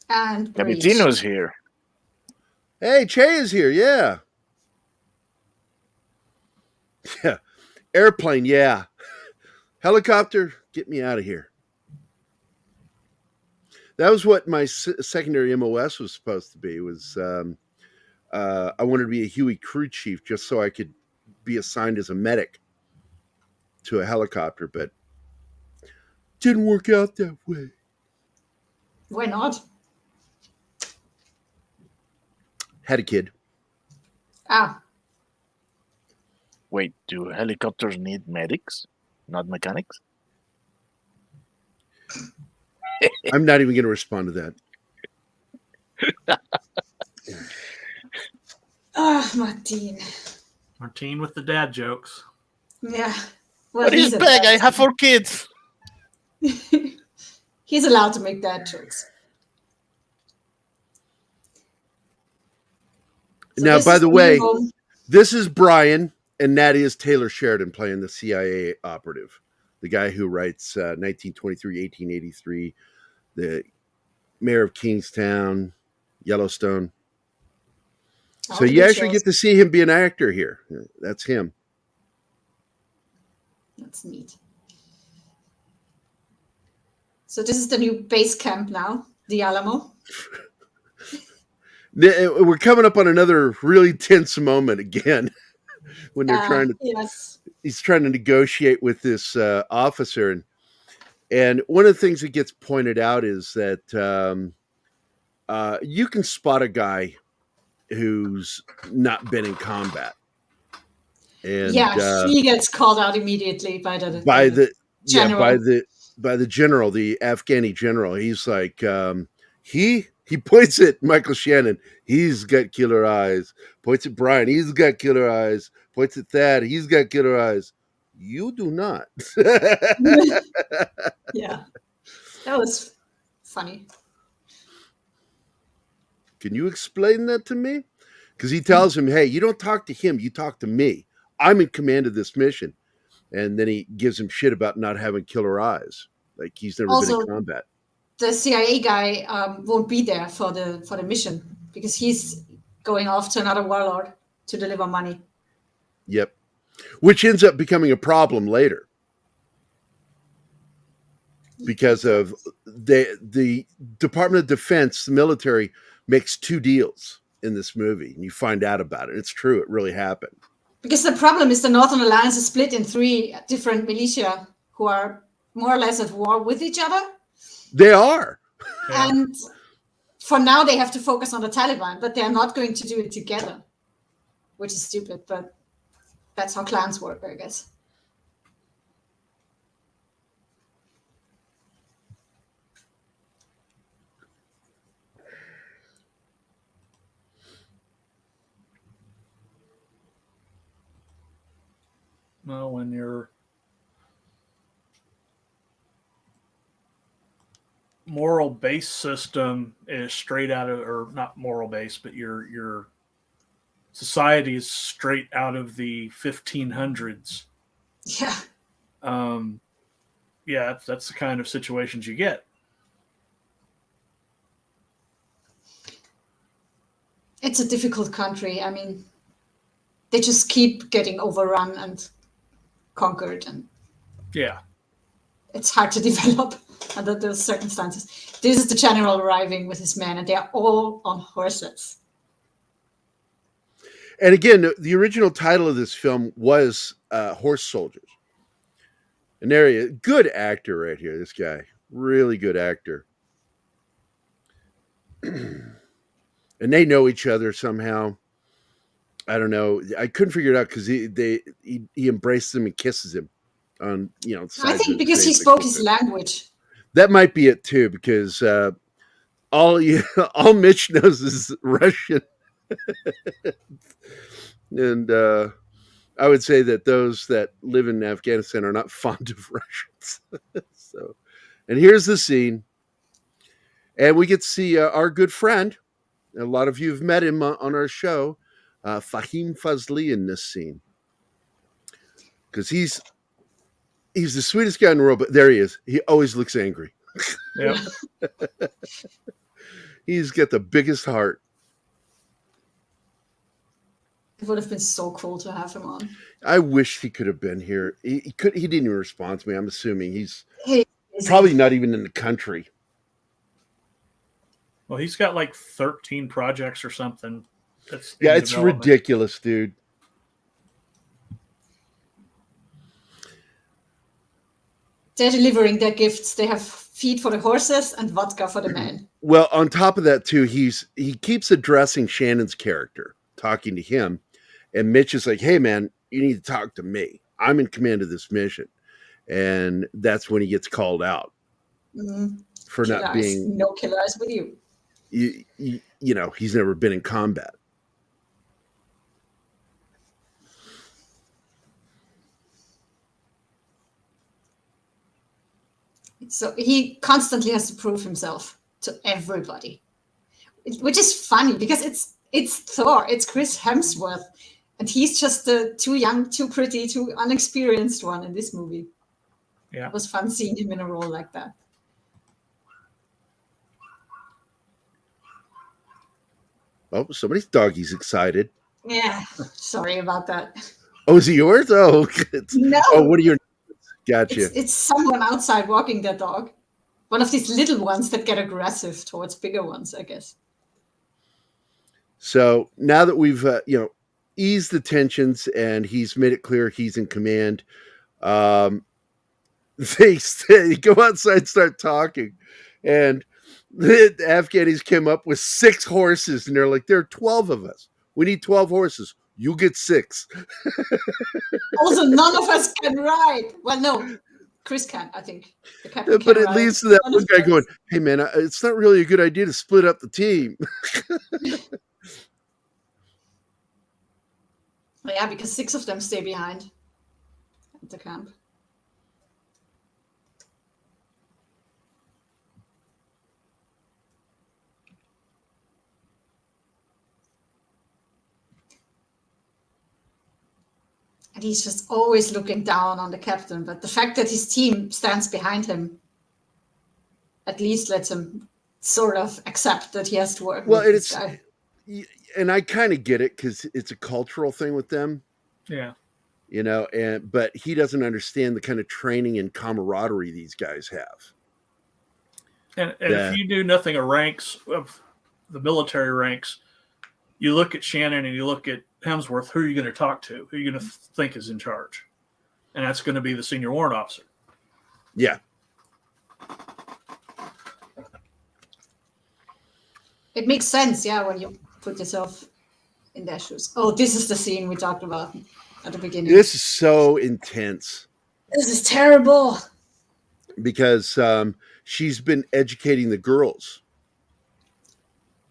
And Capitino's here. Hey, Che is here. Yeah. Yeah. Airplane. Yeah. Helicopter. Get me out of here. That was what my secondary MOS was supposed to be. Was I wanted to be a Huey crew chief just so I could be assigned as a medic to a helicopter, but didn't work out that way. Why not? Had a kid. Ah, Wait, do helicopters need medics, not mechanics? I'm not even going to respond to that. Martin. Martine with the dad jokes. Yeah. Well, But he's a big. I dad. have 4 kids. He's allowed to make dad jokes. So Now, this by is the way, home. this is Brian, and that is Taylor Sheridan playing the CIA operative, the guy who writes 1923, 1883, the mayor of Kingstown, Yellowstone. All So the you good actually shows. get to see him be an actor here. That's him. That's neat. So this is the new base camp now, the Alamo. We're coming up on another really tense moment again when they're trying to. Yes. He's trying to negotiate with this officer, and one of the things that gets pointed out is that you can spot a guy who's not been in combat, and he gets called out immediately by the general. by the general, the Afghani general. He's like he points at Michael Shannon. He's got killer eyes. Points at Brian. He's got killer eyes. Points at Thad. He's got killer eyes. You do not. Yeah, that was funny. Can you explain that to me? Because he tells him, hey, you don't talk to him, you talk to me. I'm in command of this mission. And then he gives him shit about not having killer eyes. Like he's never been in combat. The CIA guy won't be there for the mission because he's going off to another warlord to deliver money. Yep. Which ends up becoming a problem later. Because of the Department of Defense, the military, makes 2 deals in this movie. And you find out about it. It's true. It really happened. Because the problem is the Northern Alliance is split in 3 different militia who are more or less at war with each other. They are. Yeah. And for now, they have to focus on the Taliban, but they're not going to do it together, which is stupid. But that's how clans work, I guess. Well, when your moral base system is straight out of, or not moral base, but your society is straight out of the 1500s. Yeah. Yeah, that's the kind of situations you get. It's a difficult country. I mean, they just keep getting overrun and conquered, and Yeah. it's hard to develop under those circumstances. This is the general arriving with his men, and they are all on horses. And again, the original title of this film was Horse Soldiers. An area, good actor right here, this guy. Really good actor. And they know each other somehow. I don't know. I couldn't figure it out because he embraced him and kisses him on, I think because he spoke his language. That might be it too, because all Mitch knows is Russian. And I would say that those that live in Afghanistan are not fond of Russians. So, and here's the scene. And we get to see our good friend. A lot of you have met him on our show, Fahim Fazli, in this scene. Because he's the sweetest guy in the world, but there he is. He always looks angry. Yep. He's got the biggest heart. It would have been so cool to have him on. I wish he could have been here. He didn't even respond to me. I'm assuming he's He probably not even in the country. Well, he's got like 13 projects or something. That's Yeah, it's ridiculous, dude. They're delivering their gifts. They have feed for the horses and vodka for the men. Well, on top of that too, he keeps addressing Shannon's character, talking to him, and Mitch is like, "Hey, man, you need to talk to me. I'm in command of this mission," and that's when he gets called out for not being no killers with you. You know, he's never been in combat. So he constantly has to prove himself to everybody, which is funny because it's Thor, it's Chris Hemsworth, and he's just the too young, too pretty, too unexperienced one in this movie. Yeah, it was fun seeing him in a role like that. Oh, somebody's doggy's excited. Yeah, sorry about that. Oh, is it yours? Oh, No. Oh, what are your? Gotcha. It's someone outside walking their dog. One of these little ones that get aggressive towards bigger ones, I guess. So now that we've eased the tensions and he's made it clear he's in command, they go outside and start talking, and the Afghanis came up with 6 horses, and they're like, "There are 12 of us. We need 12 horses. You get 6." Also, none of us can ride. Well, no, Chris can, I think. The captain But can it ride. leads to that None one of guy us. going, "Hey, man, it's not really a good idea to split up the team." Yeah, because 6 of them stay behind at the camp. And he's just always looking down on the captain. But the fact that his team stands behind him at least lets him sort of accept that he has to work with this guy. And I kind of get it because it's a cultural thing with them. Yeah. But he doesn't understand the kind of training and camaraderie these guys have. And if you knew nothing of ranks, of the military ranks, you look at Shannon and you look at Hemsworth, who are you going to talk to? Who are you going to think is in charge? And that's going to be the senior warrant officer. Yeah. It makes sense, yeah, when you put yourself in their shoes. Oh, this is the scene we talked about at the beginning. This is so intense. This is terrible. Because she's been educating the girls.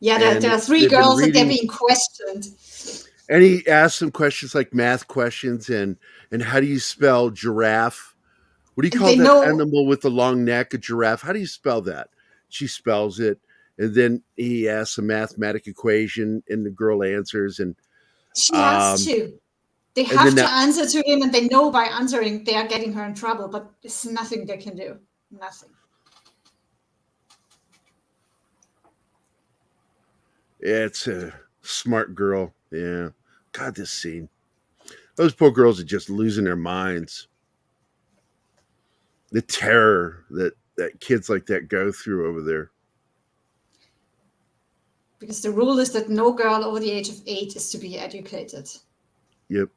Yeah, there are 3 girls and they're being questioned. And he asks them questions like math questions and how do you spell giraffe? What do you call that animal with the long neck, a giraffe? How do you spell that? She spells it. And then he asks a mathematic equation and the girl answers. And she has to. They have to answer to him, and they know by answering they are getting her in trouble, but there's nothing they can do. Nothing. Yeah, it's a smart girl. Yeah. God, this scene. Those poor girls are just losing their minds. The terror that kids like that go through over there. Because the rule is that no girl over the age of 8 is to be educated. Yep.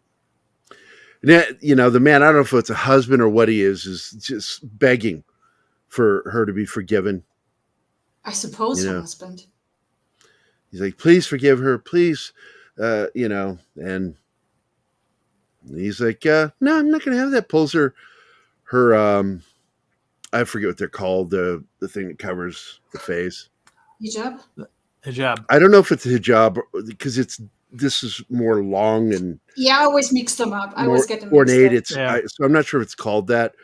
The man, I don't know if it's a husband or what he is just begging for her to be forgiven. I suppose her husband. He's like, please forgive her, please, and he's like, no, I'm not going to have that. Pulls her, I forget what they're called, the thing that covers the face. Hijab. I don't know if it's a hijab because this is more long and I always mix them up. I always get them ornate. Mixed up. So I'm not sure if it's called that,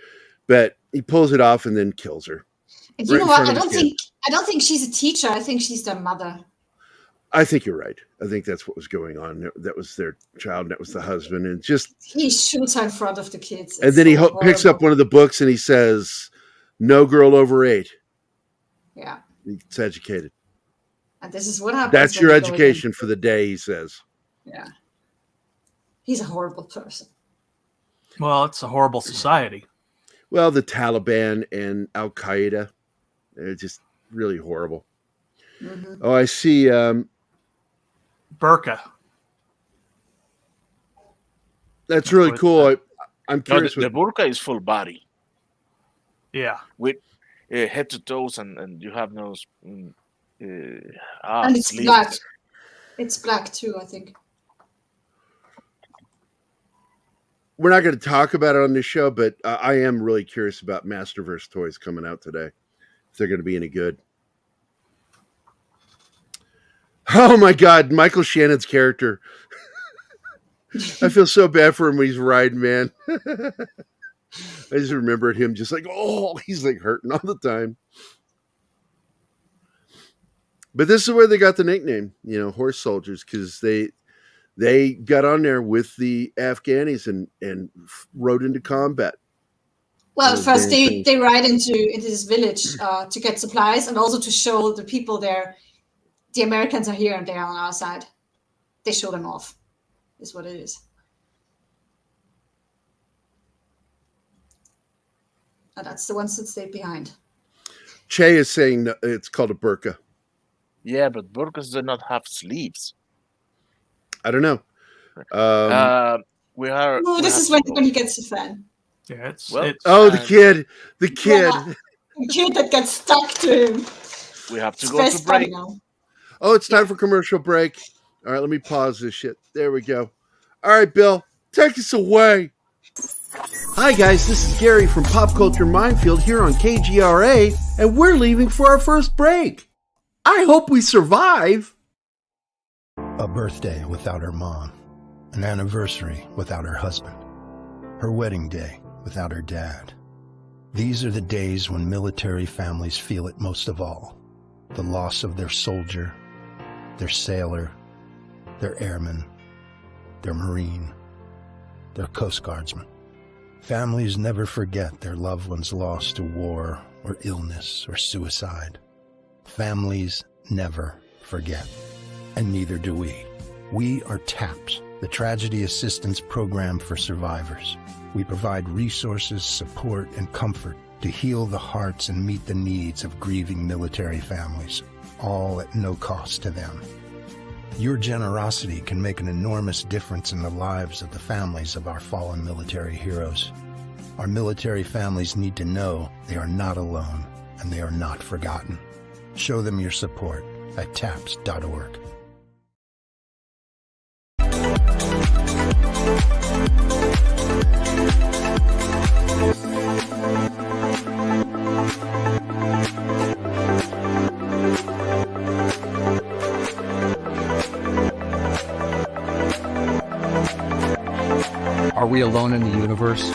but he pulls it off and then kills her. And you know what? I don't think she's a teacher. I think she's their mother. I think you're right. I think that's what was going on. That was their child, and that was the husband, and just he shoots her in front of the kids. And then he picks up one of the books and he says, "No girl over 8." Yeah, it's educated. And this is what happens. That's your education for the day, he says. Yeah, he's a horrible person. Well, it's a horrible society. Well, the Taliban and Al Qaeda, they're just really horrible. Mm-hmm. Oh, I see. Burqa. That's really cool. I'm curious. The burqa is full body. Yeah. With head to toes, and you have no And it's sleeves. black. It's black too, I think. We're not going to talk about it on this show, but I am really curious about Masterverse toys coming out today. If they're going to be any good. Oh my God, Michael Shannon's character. I feel so bad for him when he's riding, man. I just remembered him just like, oh, he's like hurting all the time. But this is where they got the nickname, horse soldiers, because they got on there with the Afghanis and rode into combat. Well, first they ride into this village to get supplies and also to show the people there, the Americans are here and they are on our side. They show them off, is what it is. And that's the ones that stayed behind. Che is saying that it's called a burqa. Yeah, but burqas do not have sleeves. I don't know. This is when he gets a fan. Yeah, the kid. Yeah, the kid that gets stuck to him. We have to go to break. Oh, it's time for commercial break. All right, let me pause this shit. There we go. All right, Bill, take us away. Hi, guys. This is Gerry from Pop Culture Minefield here on KGRA, and we're leaving for our first break. I hope we survive. A birthday without her mom. An anniversary without her husband. Her wedding day without her dad. These are the days when military families feel it most of all. The loss of their soldier, their sailor, their airman, their Marine, their Coast Guardsman. Families never forget their loved ones lost to war or illness or suicide. Families never forget, and neither do we. We are TAPS, the Tragedy Assistance Program for Survivors. We provide resources, support, and comfort to heal the hearts and meet the needs of grieving military families, all at no cost to them. Your generosity can make an enormous difference in the lives of the families of our fallen military heroes. Our military families need to know they are not alone and they are not forgotten. Show them your support at taps.org. Are we alone in the universe?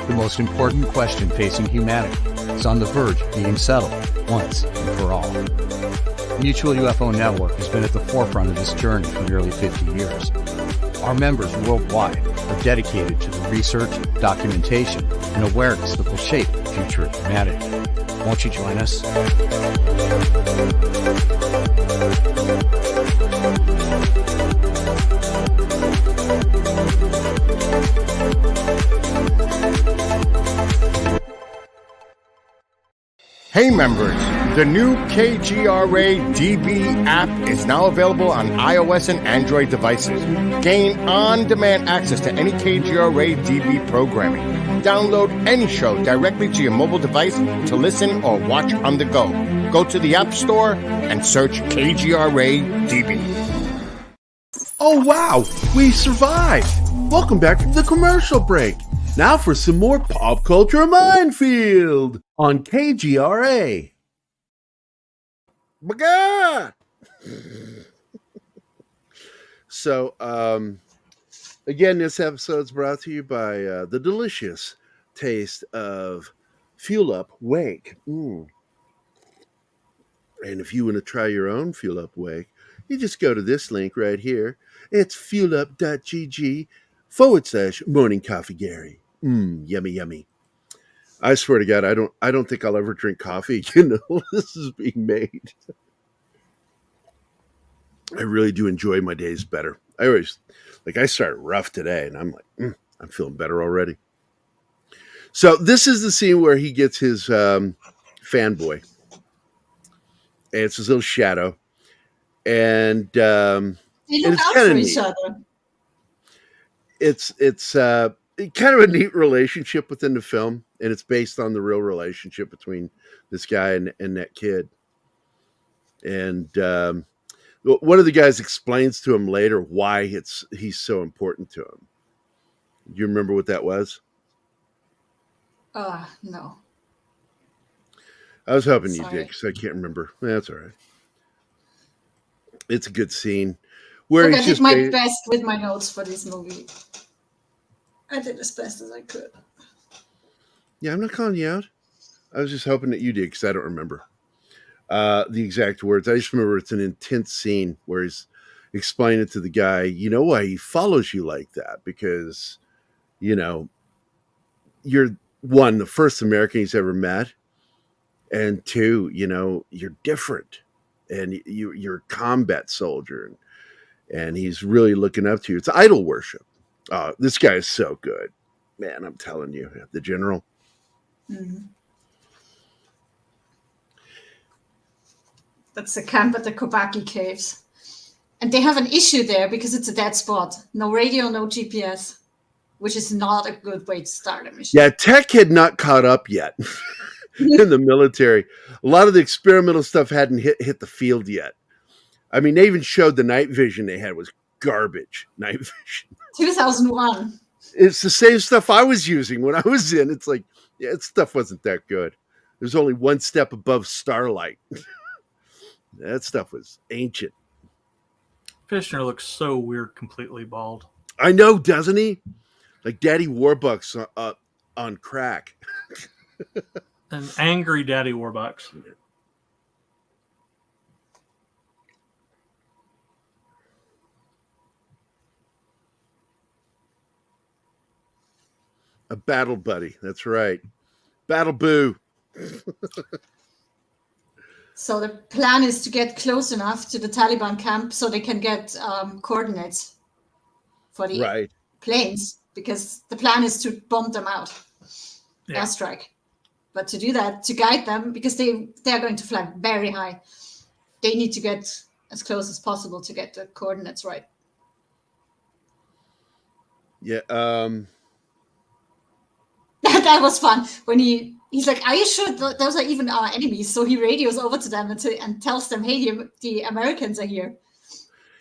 The most important question facing humanity is on the verge of being settled once and for all. Mutual UFO Network has been at the forefront of this journey for nearly 50 years. Our members worldwide are dedicated to the research, documentation, and awareness that will shape the future of humanity. Won't you join us? Hey members, the new KGRA DB app is now available on iOS and Android devices. Gain on-demand access to any KGRA DB programming. Download any show directly to your mobile device to listen or watch on the go. Go to the App Store and search KGRA DB. Oh wow, we survived. Welcome back from the commercial break. Now for some more Pop Culture Minefield on KGRA. My God! So, again, this episode is brought to you by the delicious taste of Fuel Up Wake. And if you want to try your own Fuel Up Wake, you just go to this link right here. It's fuelup.gg/Morning Coffee Gerry. Yummy, yummy. I swear to God, I don't think I'll ever drink coffee again until this is being made. I really do enjoy my days better. I started rough today, and I'm like, I'm feeling better already. So this is the scene where he gets his fanboy. And it's his little shadow. And they look out for each other. It's kind of a neat relationship within the film, and it's based on the real relationship between this guy and that kid. And one of the guys explains to him later why he's so important to him. Do you remember what that was? No. I was hoping you Sorry. did, because I can't remember. That's all right. It's a good scene. Where Look, he's I did just my best with my notes for this movie. I did as best as I could. Yeah, I'm not calling you out. I was just hoping that you did, because I don't remember the exact words. I just remember it's an intense scene where he's explaining to the guy, you know why he follows you like that? Because, you know, you're, one, the first American he's ever met, and two, you know, you're different, and you're a combat soldier, and he's really looking up to you. It's idol worship. This guy is so good, man. I'm telling you, the general. Mm-hmm. That's the camp at the Kobaki Caves. And they have an issue there because it's a dead spot. No radio, no GPS, which is not a good way to start a mission. Yeah, tech had not caught up yet in the military. A lot of the experimental stuff hadn't hit the field yet. I mean, they even showed the night vision they had was garbage. Night vision. 2001. It's the same stuff I was using when I was in. It's like, yeah, that stuff wasn't that good. There's only one step above starlight. That stuff was ancient. Fishner looks so weird, completely bald. I know, doesn't he? Like Daddy Warbucks on crack. An angry Daddy Warbucks. A battle buddy. That's right. Battle boo. So the plan is to get close enough to the Taliban camp so they can get coordinates for the planes, because the plan is to bomb them out, airstrike. But to do that, to guide them, because they are going to fly very high, they need to get as close as possible to get the coordinates right. Yeah. That was fun when he's like, "Are you sure those are even our enemies?" So he radios over to them and tells them, "Hey, the Americans are here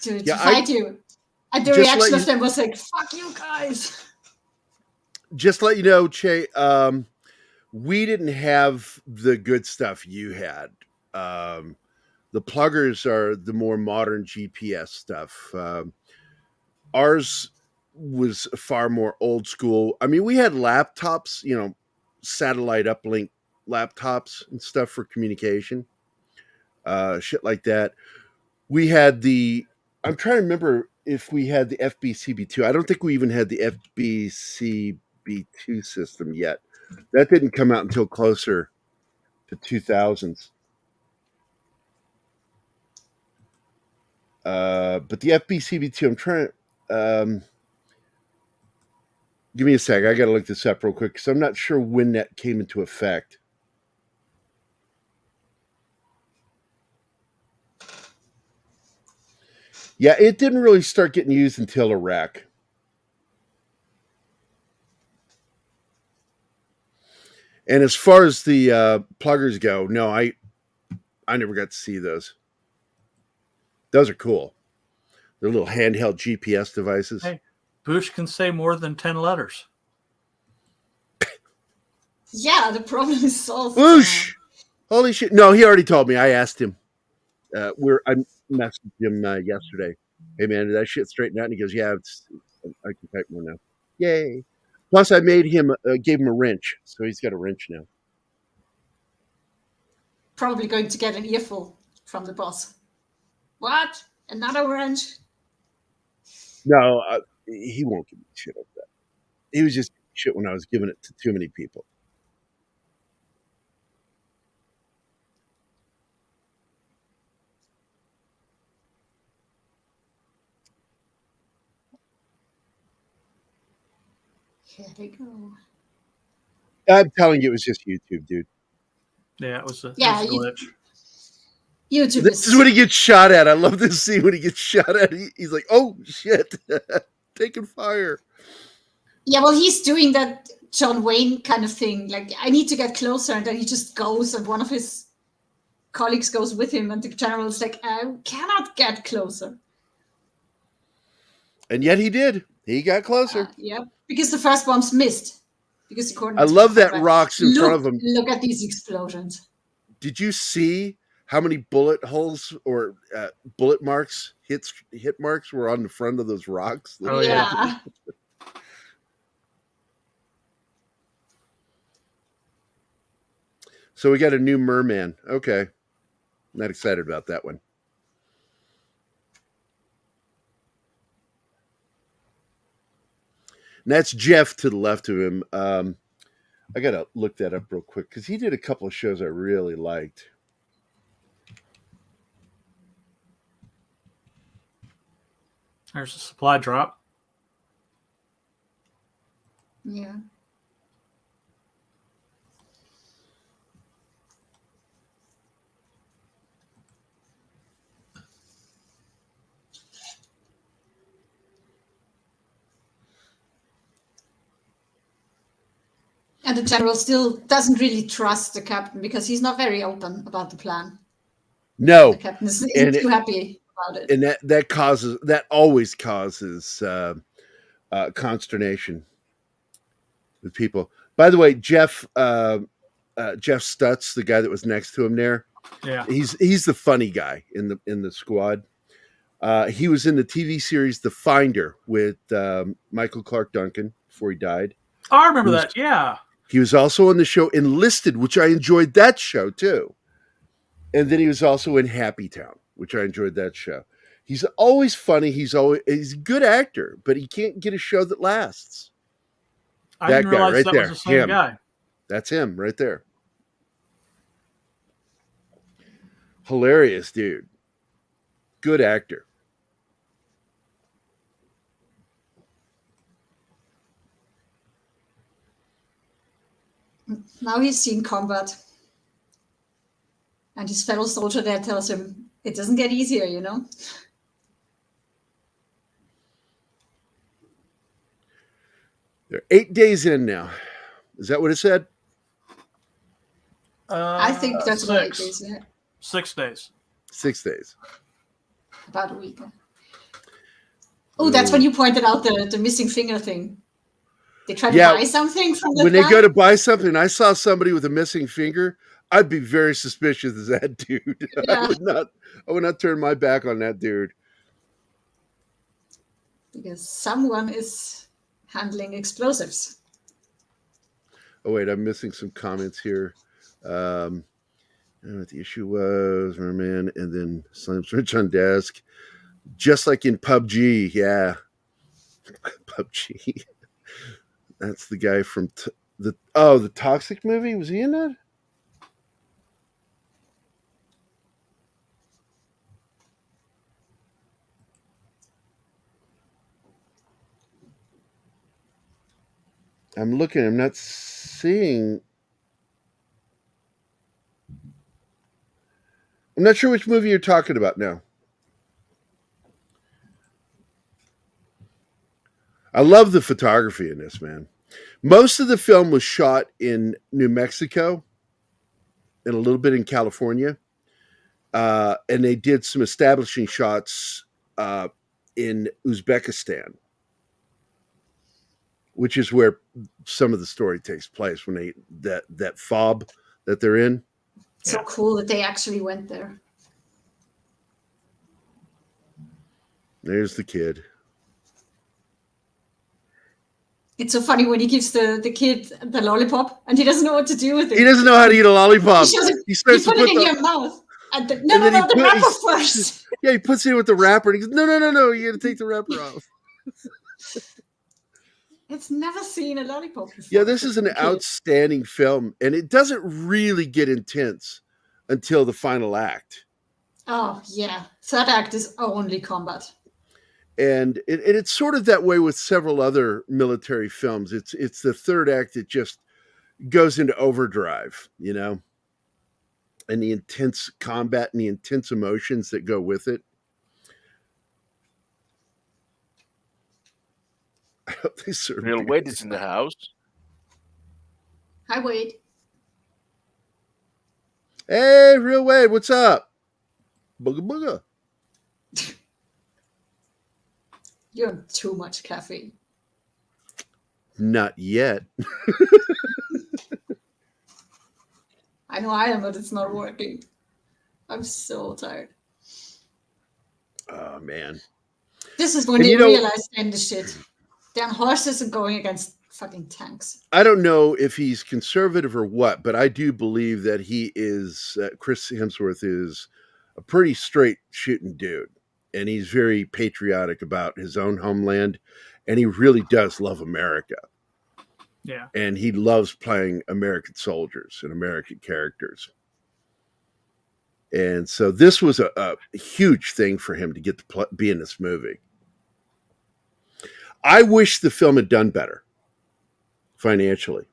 to fight you." And the reaction of them was like, "Fuck you guys." Just let you know, Che, we didn't have the good stuff you had. The pluggers are the more modern GPS stuff. Ours was far more old school. I mean, we had laptops, you know, satellite uplink laptops and stuff for communication, shit like that. We had I'm trying to remember if we had the FBCB2. I don't think we even had the FBCB2 system yet. That didn't come out until closer to 2000s. But the FBCB2, I'm trying to... give me a sec. I got to look this up real quick because I'm not sure when that came into effect. Yeah, it didn't really start getting used until Iraq. And as far as the pluggers go, no, I never got to see those. Those are cool. They're little handheld GPS devices. Hey, Bush can say more than 10 letters. Yeah, the problem is solved. Bush! Holy shit. No, he already told me. I asked him. I messaged him yesterday. Hey, man, did that shit straighten out? And he goes, yeah, I can type more now. Yay. Plus, I made him, gave him a wrench. So he's got a wrench now. Probably going to get an earful from the boss. What? Another wrench? No, he won't give me shit like that. He was just shit when I was giving it to too many people. Here they go. I'm telling you, it was just YouTube, dude. Yeah, it was a glitch. YouTube. This is when he gets shot at. I love this scene when he gets shot at. He's like, "Oh shit, taking fire." Yeah, well, he's doing that John Wayne kind of thing. Like, I need to get closer, and then he just goes, and one of his colleagues goes with him, and the general's like, I cannot get closer. And yet he did. He got closer. Yeah, because the first bombs missed. Because according I to love that Conrad, rocks in front of him. Look at these explosions. Did you see how many bullet holes or bullet marks, hit marks were on the front of those rocks? Oh, yeah. So we got a new merman. Okay. Not excited about that one. And that's Jeff to the left of him. I got to look that up real quick because he did a couple of shows I really liked. There's a supply drop. Yeah. And the general still doesn't really trust the captain because he's not very open about the plan. No. The captain isn't too happy about it. And that always causes consternation with people. By the way, Jeff Stutz, the guy that was next to him there, yeah, he's the funny guy in the squad. He was in the TV series The Finder with Michael Clark Duncan before he died. Oh, I remember that. Yeah. He was also on the show Enlisted, which I enjoyed that show too. And then he was also in Happy Town, which I enjoyed that show. He's always funny. He's a good actor, but he can't get a show that lasts. I didn't realize that was the same guy. That's him right there. Hilarious dude. Good actor. Now he's seen combat. And his fellow soldier there tells him, it doesn't get easier, you know? They're 8 days in now. Is that what it said? I think that's what it is, yeah. 6 days. 6 days. About a week. Oh, that's when you pointed out the missing finger thing. They try to buy something from the when guy? they go to buy something, I saw somebody with a missing finger, I'd be very suspicious of that dude. Yeah. I would not turn my back on that dude. Because someone is handling explosives. Oh, wait, I'm missing some comments here. I don't know what the issue was, man, and then Slim Switch on desk. Just like in PUBG, yeah. PUBG. That's the guy from the Toxic movie. Was he in that? I'm looking. I'm not seeing. I'm not sure which movie you're talking about now. I love the photography in this, man. Most of the film was shot in New Mexico and a little bit in California. And they did some establishing shots in Uzbekistan, which is where some of the story takes place when that fob that they're in. So cool that they actually went there. There's the kid. It's so funny when he gives the kid the lollipop and he doesn't know what to do with it. He doesn't know how to eat a lollipop. He starts to put it in your mouth. And the wrapper first. Yeah, he puts it in with the wrapper and he goes, no, you got to take the wrapper off. It's never seen a lollipop before. Yeah, this is an outstanding film, and it doesn't really get intense until the final act. Oh, yeah. Third act is only combat. And it's sort of that way with several other military films. It's the third act that just goes into overdrive, you know, and the intense combat and the intense emotions that go with it. I They serve Real beer. Wade is in the house. Hi, Wade. Hey, Real Wade, what's up? Booga booga. You have too much caffeine. Not yet. I know I am, but it's not working. I'm so tired. Oh, man. This is when they realize they're in the shit. They're on horses and going against fucking tanks. I don't know if he's conservative or what, but I do believe that he is, Chris Hemsworth is a pretty straight shooting dude. And he's very patriotic about his own homeland. And he really does love America. Yeah. And he loves playing American soldiers and American characters. And so this was a huge thing for him to get to be in this movie. I wish the film had done better financially,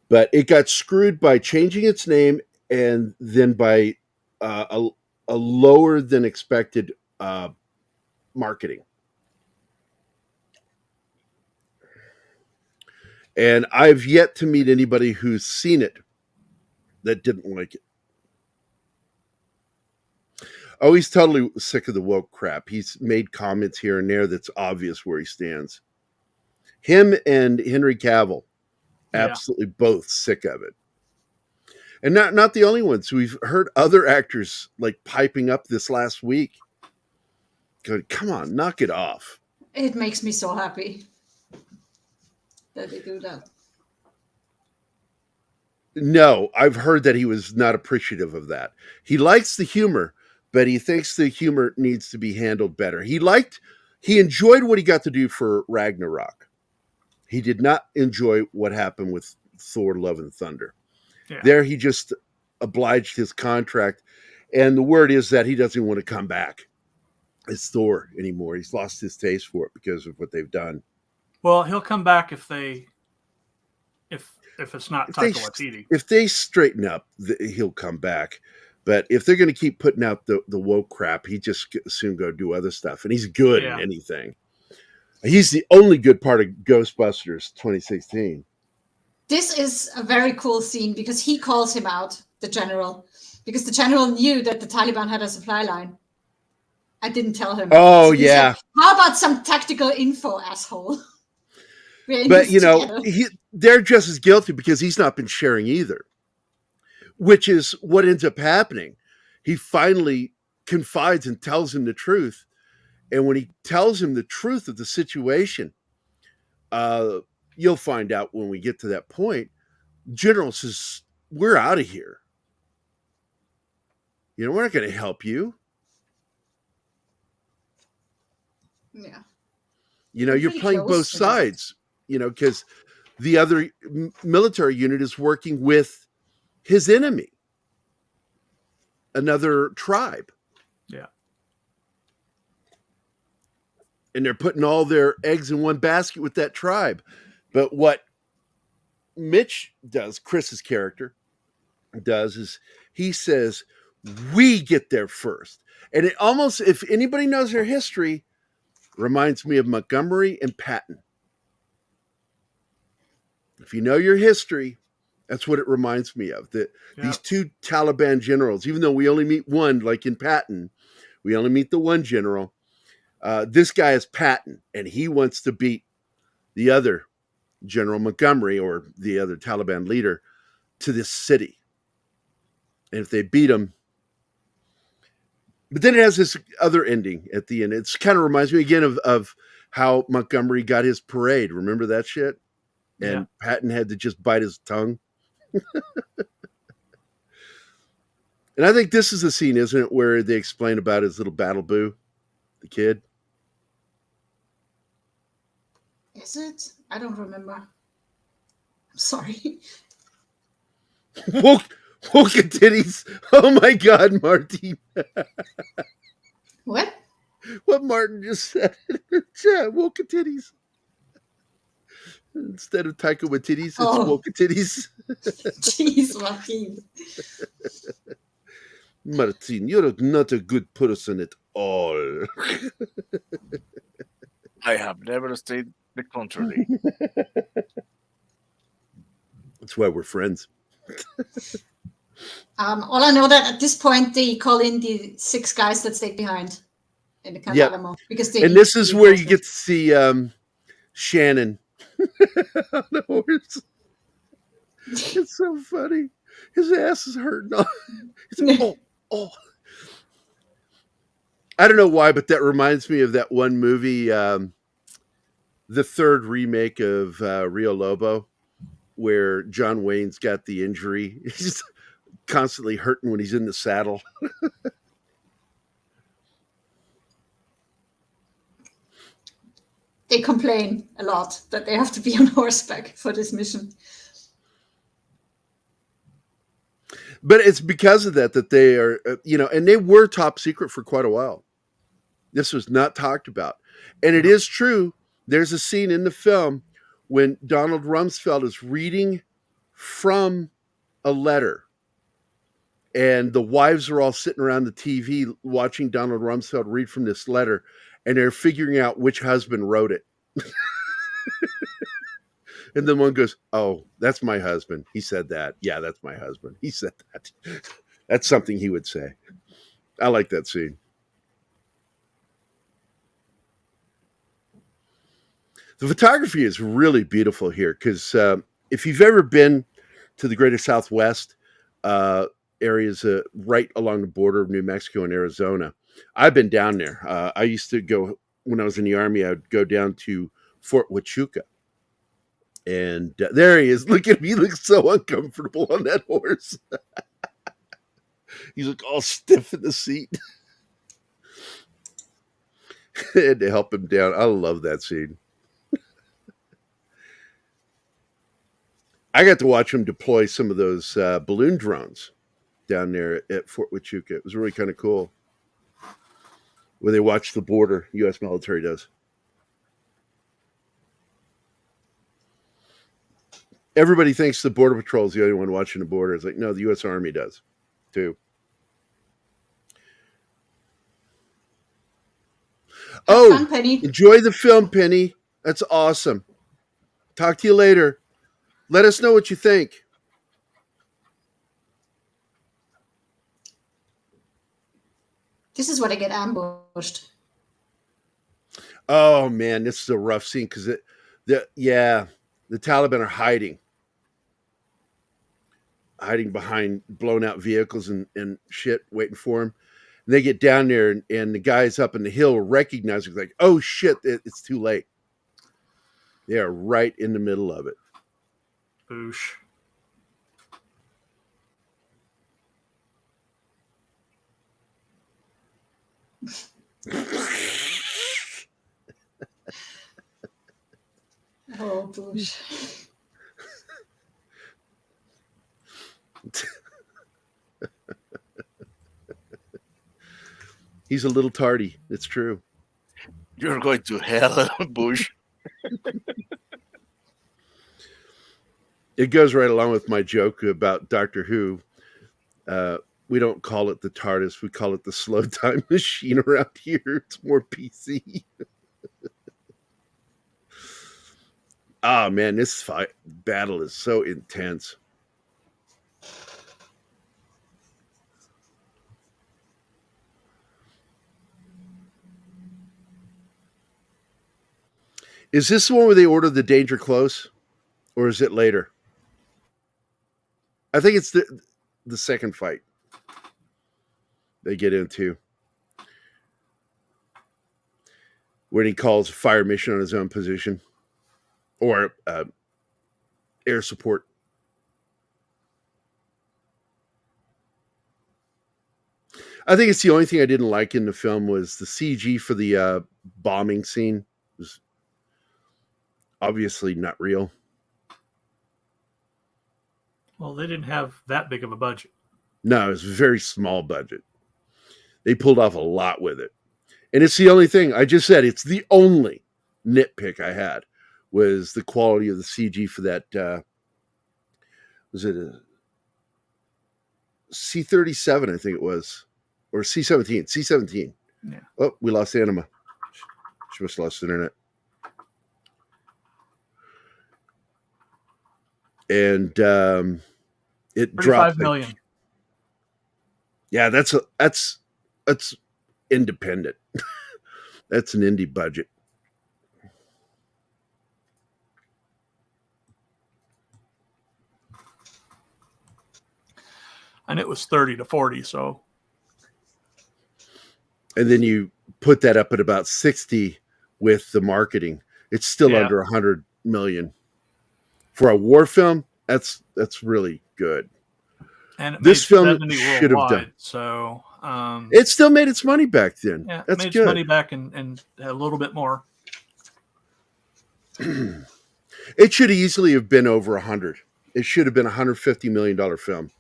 but it got screwed by changing its name and then by a lower than expected marketing. And I've yet to meet anybody who's seen it that didn't like it. Oh, he's totally sick of the woke crap. He's made comments here and there that's obvious where he stands. Him and Henry Cavill, absolutely both sick of it. And not the only ones. We've heard other actors like piping up this last week. Going, come on, knock it off. It makes me so happy that they do that. No, I've heard that he was not appreciative of that. He likes the humor, but he thinks the humor needs to be handled better. He enjoyed what he got to do for Ragnarok. He did not enjoy what happened with Thor: Love and Thunder. Yeah. There he just obliged his contract, and the word is that he doesn't want to come back as Thor anymore. He's lost his taste for it because of what they've done. Well, he'll come back if it's not Taika Waititi. If they straighten up, he'll come back. But if they're going to keep putting out the woke crap, he just soon go do other stuff. And he's good in anything. He's the only good part of Ghostbusters 2016. This is a very cool scene because he calls him out, the general, because the general knew that the Taliban had a supply line. I didn't tell him. Oh, so yeah. Like, how about some tactical info, asshole? But, they're just as guilty because he's not been sharing either, which is what ends up happening. He finally confides and tells him the truth. And when he tells him the truth of the situation, you'll find out when we get to that point. General says, we're out of here. We're not going to help you. Yeah. You're playing both sides, because the other military unit is working with his enemy, another tribe. Yeah. And they're putting all their eggs in one basket with that tribe. But what Mitch does, Chris's character does, is he says, we get there first. And it almost, if anybody knows their history, reminds me of Montgomery and Patton. If you know your history, that's what it reminds me of. That these two Taliban generals, even though we only meet one, like in Patton, we only meet the one general. This guy is Patton, and he wants to beat the other General Montgomery, or the other Taliban leader, to this city. And if they beat him, but then it has this other ending at the end. It's kind of reminds me again of how Montgomery got his parade. Remember that shit? And Patton had to just bite his tongue. And I think this is the scene, isn't it, where they explain about his little battle boo, the kid? Is it? I don't remember. I'm sorry. Woke titties. Oh my God, Martin. What? What Martin just said. Yeah, woke titties. Instead of Taika Waititi, it's woke titties. Jeez, Martin. Martin, you're not a good person at all. I have never said The contrary. That's why we're friends. All I know that at this point they call in the 6 guys that stayed behind in the Camp Yep. Alamo because they. And this is where you get to see Shannon on the horse. It's so funny. His ass is hurting. He's like, oh. I don't know why, but that reminds me of that one movie, the 3rd remake of Rio Lobo, where John Wayne's got the injury. He's constantly hurting when he's in the saddle. They complain a lot that they have to be on horseback for this mission. But it's because of that they are, and they were top secret for quite a while. This was not talked about. And it is true. There's a scene in the film when Donald Rumsfeld is reading from a letter. And the wives are all sitting around the TV watching Donald Rumsfeld read from this letter. And they're figuring out which husband wrote it. And then one goes, oh, that's my husband. He said that. Yeah, that's my husband. He said that. That's something he would say. I like that scene. The photography is really beautiful here because if you've ever been to the greater Southwest areas right along the border of New Mexico and Arizona, I've been down there. I used to go, when I was in the Army, I would go down to Fort Huachuca. And there he is. Look at him. He looks so uncomfortable on that horse. He's like all stiff in the seat. And to help him down. I love that scene. I got to watch him deploy some of those balloon drones down there at Fort Huachuca. It was really kind of cool. Where they watch the border, U.S. military does. Everybody thinks the Border Patrol is the only one watching the border. It's like, no, the U.S. Army does, too. Have fun, Penny. Enjoy the film, Penny. That's awesome. Talk to you later. Let us know what you think. This is where they get ambushed. Oh, man, this is a rough scene because the Taliban are hiding behind blown out vehicles and shit, waiting for him. And they get down there, and the guys up in the hill recognize it, like, oh shit, it's too late. They are right in the middle of it. Boosh. Oh, boosh. He's a little tardy. It's true. You're going to hell, Bush. It goes right along with my joke about Doctor Who. We don't call it the TARDIS. We call it the slow time machine around here. It's more PC. Ah, man, this battle is so intense. Is this the one where they order the danger close? Or is it later? I think it's the second fight they get into. When he calls a fire mission on his own position. Or air support. I think it's the only thing I didn't like in the film was the CG for the bombing scene. It was obviously not real. Well, they didn't have that big of a budget. No, it was a very small budget. They pulled off a lot with it. And it's the only thing, I just said, it's the only nitpick I had was the quality of the CG for that, was it a C-37, I think it was, or C-17, C-17. Yeah. Oh, we lost Anima. She must have lost internet. and it 35 dropped. million. Yeah, that's independent. That's an indie budget. And it was 30 to 40, so. And then you put that up at about 60 with the marketing. It's still under 100 million. For a war film, that's really good. And this film should have done. So it still made its money back then. Yeah, that's made good. Its money back and a little bit more. It should easily have been over 100. It should have been $150 million film.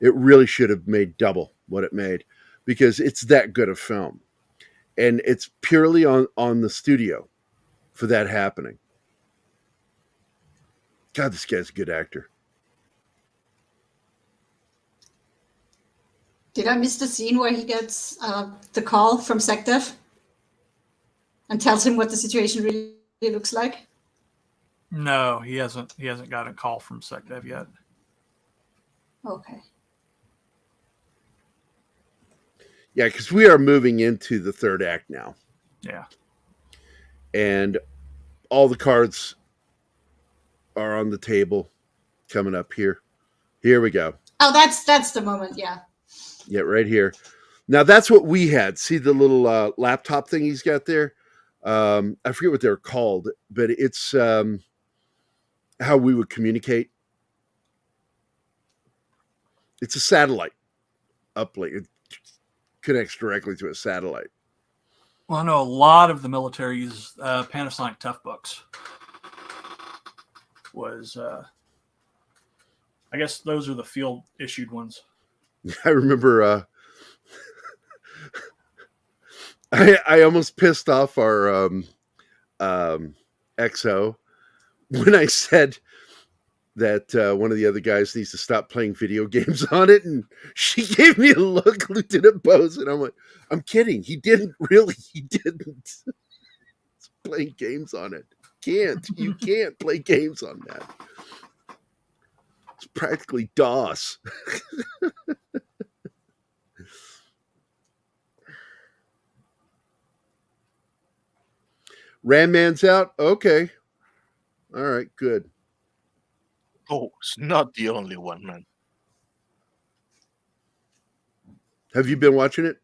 It really should have made double what it made because it's that good a film. And it's purely on the studio for that happening. God, this guy's a good actor. Did I miss the scene where he gets the call from SecDef and tells him what the situation really looks like? No, he hasn't got a call from SecDef yet. Okay. Yeah, because we are moving into the third act now. Yeah. And all the cards are on the table coming up here. Here we go. Oh, that's the moment, yeah. Yeah, right here. Now, that's what we had. See the little laptop thing he's got there? I forget what they're called, but it's how we would communicate. It's a satellite uplink. It connects directly to a satellite. Well, I know a lot of the military uses Panasonic Toughbooks. I guess those are the field issued ones. I remember I almost pissed off our XO when I said that one of the other guys needs to stop playing video games on it, and she gave me a look, Lieutenant Bose, and I'm like, I'm kidding. He didn't. He's playing games on it. You can't play games on that. It's practically DOS. Ram Man's out? Okay. All right, good. Oh, it's not the only one, man. Have you been watching it?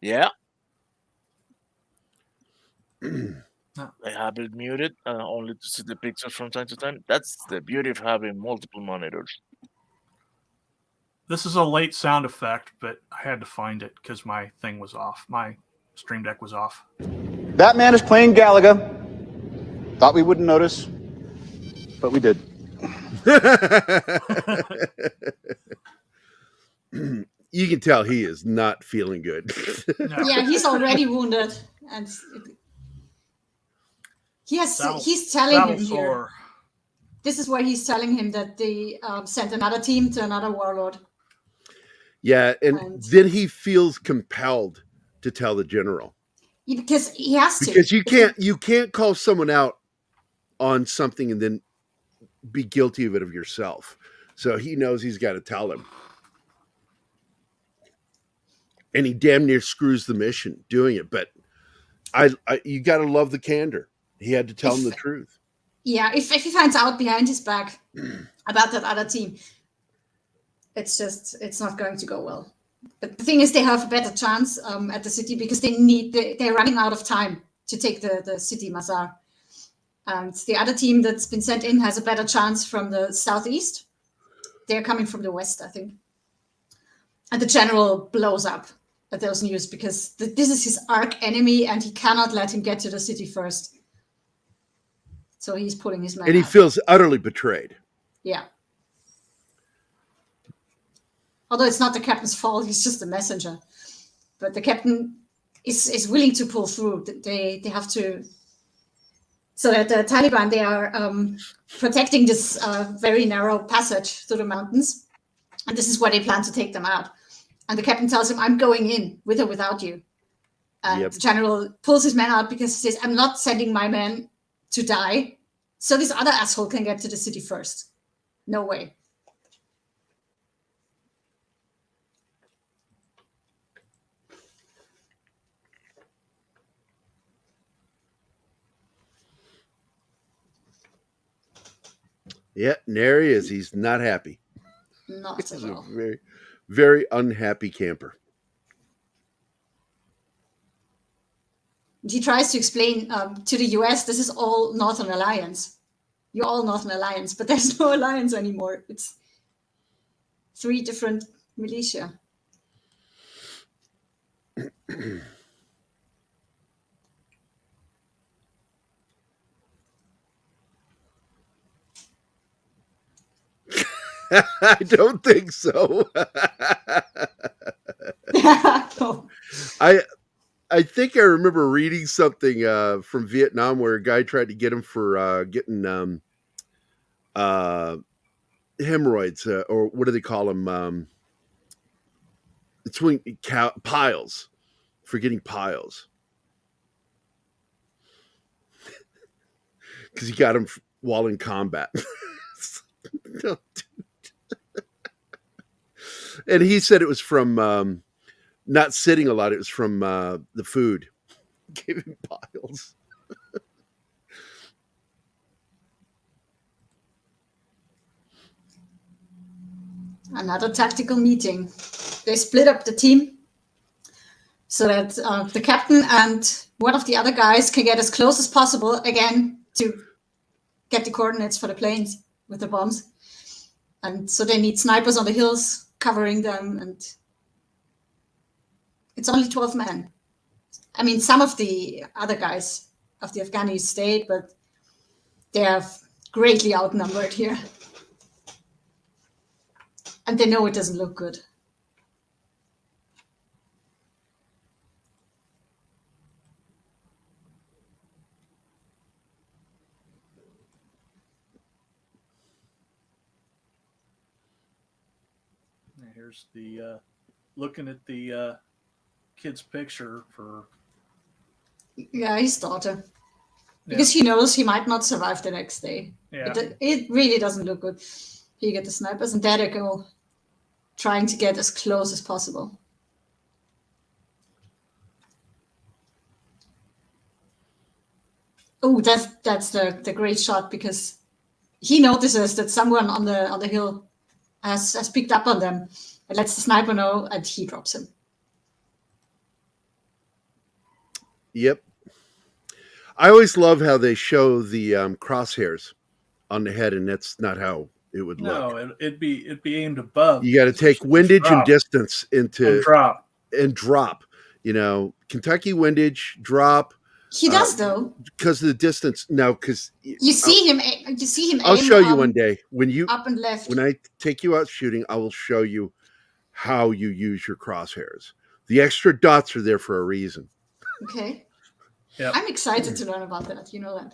Yeah. I have it muted only to see the pictures from time to time. That's the beauty of having multiple monitors. This is a late sound effect, but I had to find it because my thing was off. My Stream Deck was off. That man is playing Galaga. Thought we wouldn't notice, but we did. You can tell he is not feeling good. No. Yeah, he's already wounded, and he's telling him here. This is where he's telling him that they sent another team to another warlord. Yeah, and then he feels compelled to tell the general. Because he has to. Because you can't call someone out on something and then be guilty of it of yourself. So he knows he's got to tell him. And he damn near screws the mission doing it. But you got to love the candor. He had to tell him the truth. Yeah, if he finds out behind his back about that other team, it's not going to go well. But the thing is, they have a better chance at the city because they're running out of time to take the city Mazar. And the other team that's been sent in has a better chance from the southeast. They're coming from the west, I think. And the general blows up at those news because this is his arch enemy and he cannot let him get to the city first. So he's pulling his men And he out. feels utterly betrayed. Yeah. Although it's not the captain's fault, he's just a messenger. But the captain is willing to pull through. They have to. So that the Taliban, they are protecting this very narrow passage through the mountains. And this is where they plan to take them out. And the captain tells him, I'm going in with or without you. And the general pulls his men out because he says, I'm not sending my men to die. so this other asshole can get to the city first. No way. Yeah, and there he is. He's not happy. Not He's at a all. very, very unhappy camper. He tries to explain to the US, this is all Northern Alliance. You're all Northern Alliance, but there's no alliance anymore. It's 3 different militia. I don't think so. No. I think I remember reading something from Vietnam where a guy tried to get him for getting hemorrhoids, or what do they call them? It's when piles, for getting piles, because he got him while in combat. No, and he said it was from not sitting a lot. It was from the food. Gave him piles. Another tactical meeting. They split up the team so that the captain and one of the other guys can get as close as possible again to get the coordinates for the planes with the bombs. And so they need snipers on the hills covering them, and it's only 12 men. I mean, some of the other guys of the Afghanis stayed, but they are greatly outnumbered here. And they know it doesn't look good. Here's the looking at the kid's picture for. Yeah, his daughter. Because he knows he might not survive the next day. Yeah. It really doesn't look good. Here you get the snipers, and there they go, trying to get as close as possible. Oh, that's the great shot, because he notices that someone on the hill has picked up on them and lets the sniper know, and he drops him. Yep. I always love how they show the crosshairs on the head, and that's not how it would look. No, it'd be aimed above. You got to take windage and distance into and drop. You know, Kentucky windage, drop. He does though, because of the distance. No, because you see him. I'll show you one day when you up and left. When I take you out shooting, I will show you how you use your crosshairs. The extra dots are there for a reason. Okay. Yeah. I'm excited to learn about that. You know that.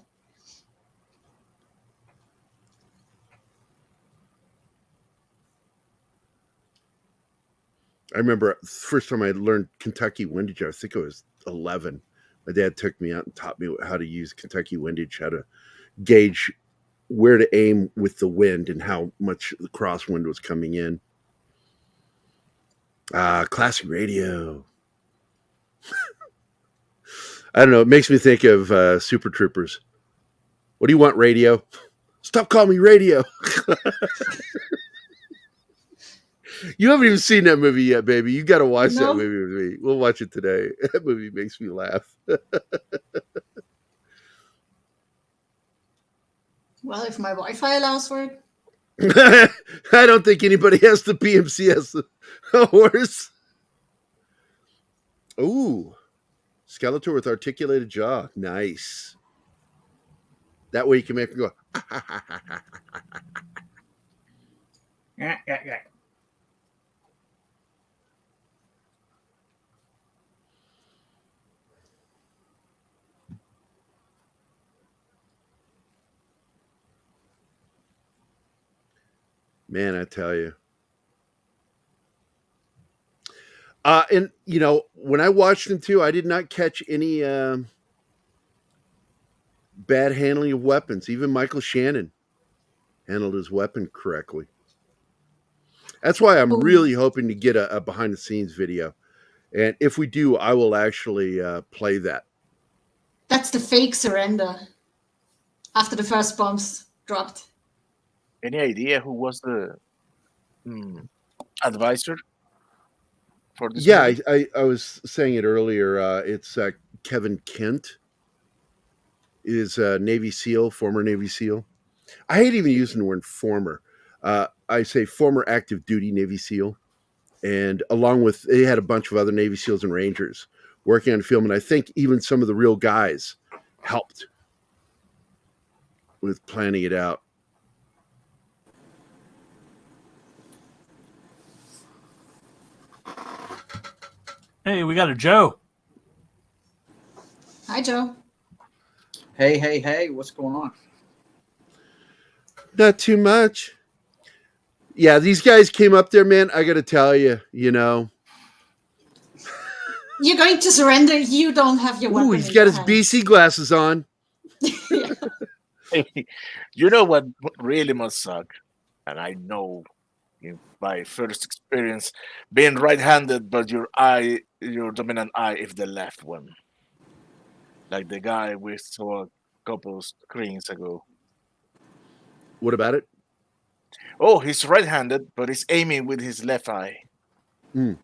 I remember the first time I learned Kentucky windage, I think I was 11. My dad took me out and taught me how to use Kentucky windage, how to gauge where to aim with the wind and how much the crosswind was coming in. Classic radio. I don't know. It makes me think of Super Troopers. What do you want, radio? Stop calling me radio. You haven't even seen that movie yet, baby. You got to watch that movie with me. We'll watch it today. That movie makes me laugh. Well, if my Wi-Fi allows for it. I don't think anybody has the PMCS horse. Ooh. Skeletor with articulated jaw. Nice. That way you can make them go. Yeah. Man, I tell you. And, you know, when I watched them too, I did not catch any bad handling of weapons. Even Michael Shannon handled his weapon correctly. That's why I'm really hoping to get a behind the scenes video. And if we do, I will actually play that. That's the fake surrender after the first bombs dropped. Any idea who was the advisor for this? Yeah, movie? I was saying it earlier. It's Kevin Kent. Is a Navy SEAL, former Navy SEAL. I hate even using the word former. I say former active duty Navy SEAL. And along with, they had a bunch of other Navy SEALs and Rangers working on the film. And I think even some of the real guys helped with planning it out. Hey, we got a Joe. Hi, Joe. Hey, what's going on? Not too much. Yeah, these guys came up there, man. I got to tell you, you know. You're going to surrender. You don't have your weapon. Ooh, he's got his BC glasses on. You know what really must suck? And I know by first experience, being right-handed, but your dominant eye is the left one. Like the guy we saw a couple screens ago. What about it? Oh, he's right-handed, but he's aiming with his left eye.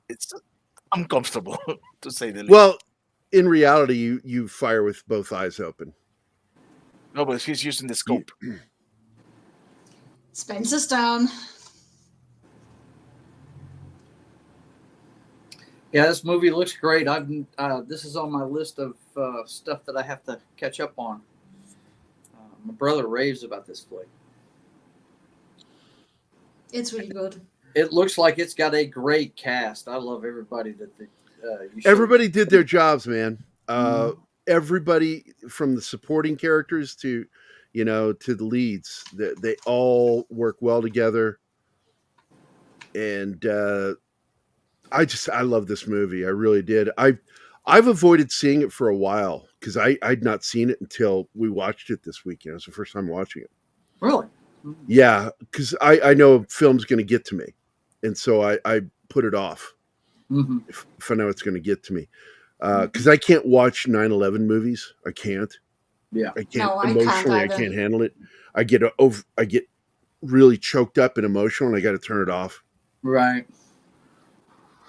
It's uncomfortable, to say the least. Well, in reality, you fire with both eyes open. No, but he's using the scope. Spencer's down. Yeah, this movie looks great. This is on my list of stuff that I have to catch up on. My brother raves about this flick. It's really good. It looks like it's got a great cast. I love everybody that everybody did their jobs, man. Everybody from the supporting characters to the leads, they all work well together. And I love this movie. I really did. I've avoided seeing it for a while because I'd not seen it until we watched it this weekend. It was the first time watching it. Really? Yeah, because I know a film's going to get to me. And so I put it off if I know it's going to get to me. Because I can't watch 9/11 movies. I can't. Yeah. I can't emotionally. I can't handle it. I get really choked up and emotional, and I got to turn it off. Right.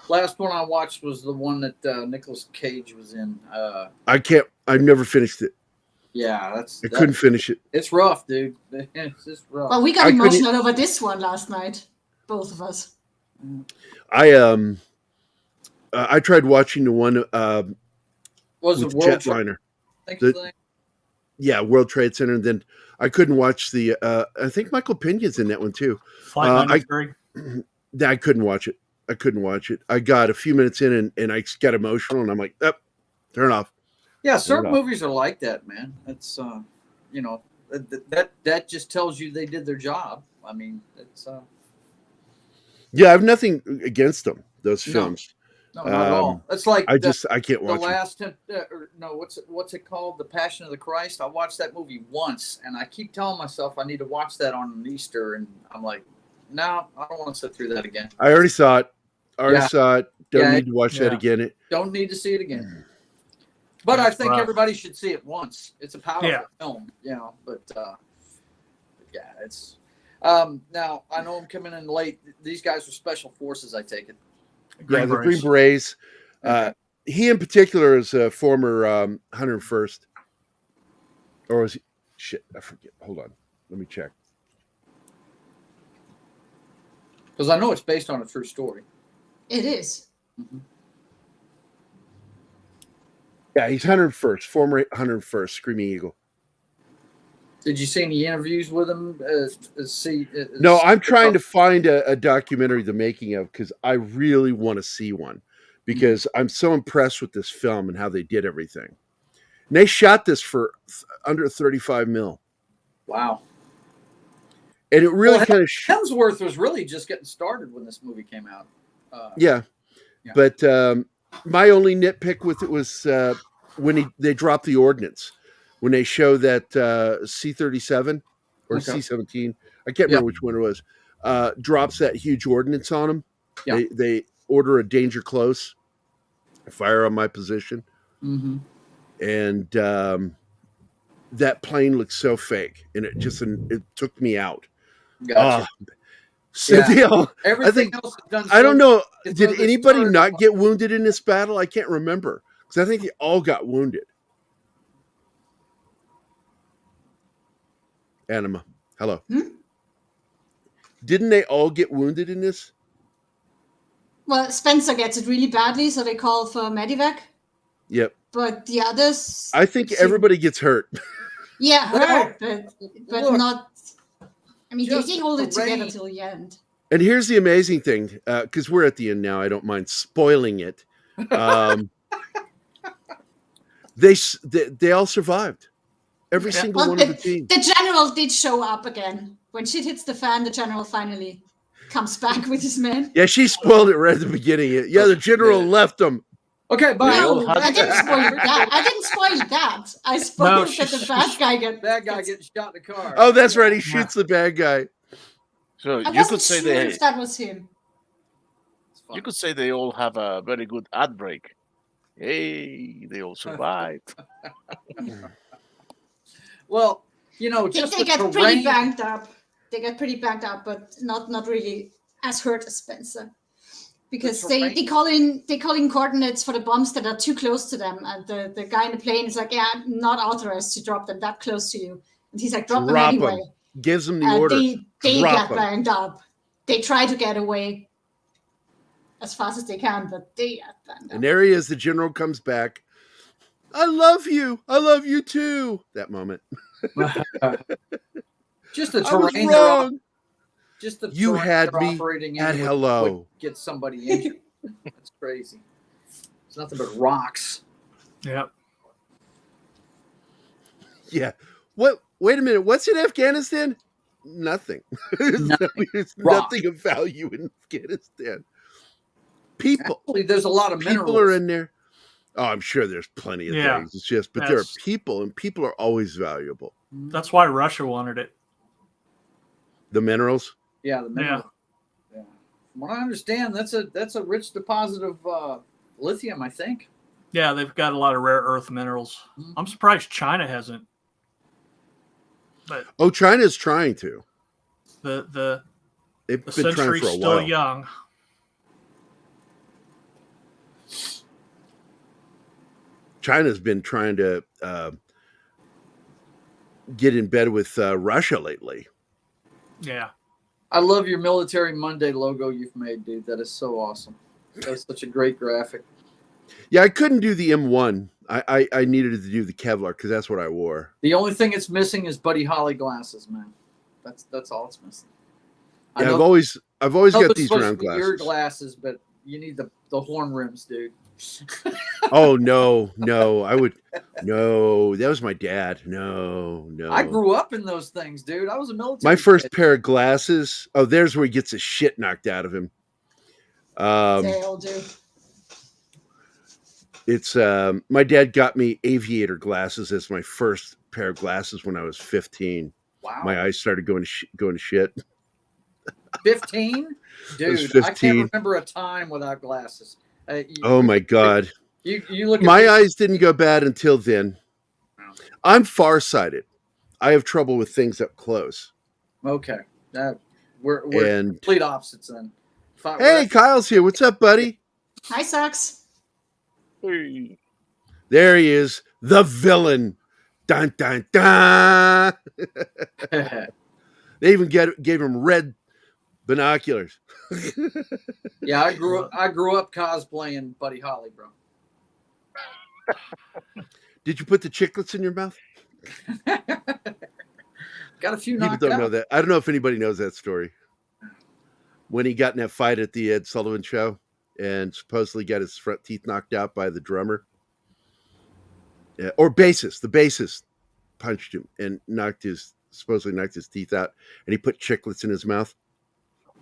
Last one I watched was the one that Nicolas Cage was in. I've never finished it. Yeah, I couldn't finish it. It's rough, dude. It's just rough. Well, we got emotional over this one last night, both of us. I tried watching the one was with it World Jetliner. Yeah, World Trade Center. And then I couldn't watch the. I think Michael Pena's in that one too. I couldn't watch it. I got a few minutes in and I got emotional, and I'm like, turn it off. Yeah, certain movies are like that, man. It's that just tells you they did their job. I mean, it's yeah, I have nothing against them. Those films. No, not at all. It's like I can't watch the last. What's it called? The Passion of the Christ. I watched that movie once, and I keep telling myself I need to watch that on Easter, and I'm like, no, I don't want to sit through that again. I already saw it. Don't need to watch that again. Don't need to see it again. But I think everybody should see it once. It's a powerful film, But yeah, it's. Now I know I'm coming in late. These guys are special forces. I take it. The Green Berets. He in particular is a former 101st. Or was he? Shit, I forget. Hold on. Let me check. Because I know it's based on a true story. It is. Mm-hmm. Yeah, he's 101st, former 101st, Screaming Eagle. Did you see any interviews with him? No, I'm trying to find a documentary the making of, because I really want to see one, because I'm so impressed with this film and how they did everything. And they shot this for under 35 mil. Wow. And it really kind of Hemsworth was really just getting started when this movie came out. Yeah. But my only nitpick with it was when they dropped the ordnance. when they show that C-37 or Okay. C-17, I can't remember which one it was, drops that huge ordnance on them. Yeah. They order a danger close, fire on my position. Mm-hmm. And that plane looks so fake, and it took me out. Gotcha. Cynthia, Everything else is done. I don't know. so Did the anybody start- not get wounded in this battle? I can't remember, because I think they all got wounded. Anima, hello. Didn't they all get wounded in this? Well, Spencer gets it really badly, so they call for medevac. Yep. But the others, I think everybody gets hurt. yeah, hurt, but Look, not. I mean, just they hold it terrain. together till the end. And here's the amazing thing, because we're at the end now. I don't mind spoiling it. They all survived. Every single one of the team. The general did show up again. When shit hits the fan, the general finally comes back with his men. Yeah, she spoiled it right at the beginning. Yeah, the general left them. Okay, but No, I didn't spoil that. I didn't spoil that. I spoiled that the bad guy getting shot in the car. Oh, that's right. He shoots the bad guy. So I you wasn't could say sure they if that was him. you could say they all have a very good ad break. Hey, they all survived. Well, They just get the pretty terrain. banged up. They get pretty banged up, but not really as hurt as Spencer. Because terrain. they call in coordinates for the bombs that are too close to them, and the guy in the plane is like, "Yeah, I'm not authorized to drop them that close to you." And he's like, "Drop them anyway." Gives them the And order. they Drop get banged up. They try to get away as fast as they can, but they get banged up. And there he is. The general comes back. I love you. I love you too. That moment. Just the I was terrain. they're all- wrong. Just the You terrain had they're me operating in at would- hello. would get somebody injured. That's crazy. It's nothing but rocks. Yep. Yeah. What? Wait a minute. What's in Afghanistan? Nothing. There's Rock. nothing of value in Afghanistan. People. Actually, there's a lot of People minerals. are in there. Oh, I'm sure there's plenty of Yeah. things. It's just, but there are Yes. people, and people are always valuable. That's why Russia wanted it. The minerals. Yeah, the minerals. Yeah. From what I understand, that's a rich deposit of lithium, I think. Yeah, they've got a lot of rare earth minerals. I'm surprised China hasn't. But Oh, China's trying to. the They've the been trying century's for a still while. young. China's been trying to get in bed with Russia lately. Yeah. I love your Military Monday logo you've made, dude. That is so awesome. That's such a great graphic. Yeah, I couldn't do the M1. I needed to do the Kevlar because that's what I wore. The only thing it's missing is Buddy Holly glasses, man. That's all it's missing. I Yeah, know- I've always I know got it's these supposed round to be Your glasses. glasses, but you need the horn rims, dude. Oh no, I would no. That was my dad. No. I grew up in those things, dude. I was a military. My first kid. pair of glasses. Oh, there's where he gets the shit knocked out of him. They all do. It's my dad got me aviator glasses as my first pair of glasses when I was 15. Wow. My eyes started going to shit. 15? was Dude, I 15. can't remember a time without glasses. Oh my god. You look at My me- eyes didn't go bad until then. I'm farsighted. I have trouble with things up close. Okay. We're And- complete opposites then. Hey, Kyle's here. What's up, buddy? Hi, Socks. Hey. There he is, the villain. Dun dun dun. They even gave him red binoculars. Yeah, I grew up cosplaying Buddy Holly, bro. Did you put the chiclets in your mouth? Got a few People knocked don't out. know that. I don't know if anybody knows that story. When he got in that fight at the Ed Sullivan show and supposedly got his front teeth knocked out by the drummer. Yeah, or bassist. The bassist punched him and supposedly knocked his teeth out, and he put chiclets in his mouth.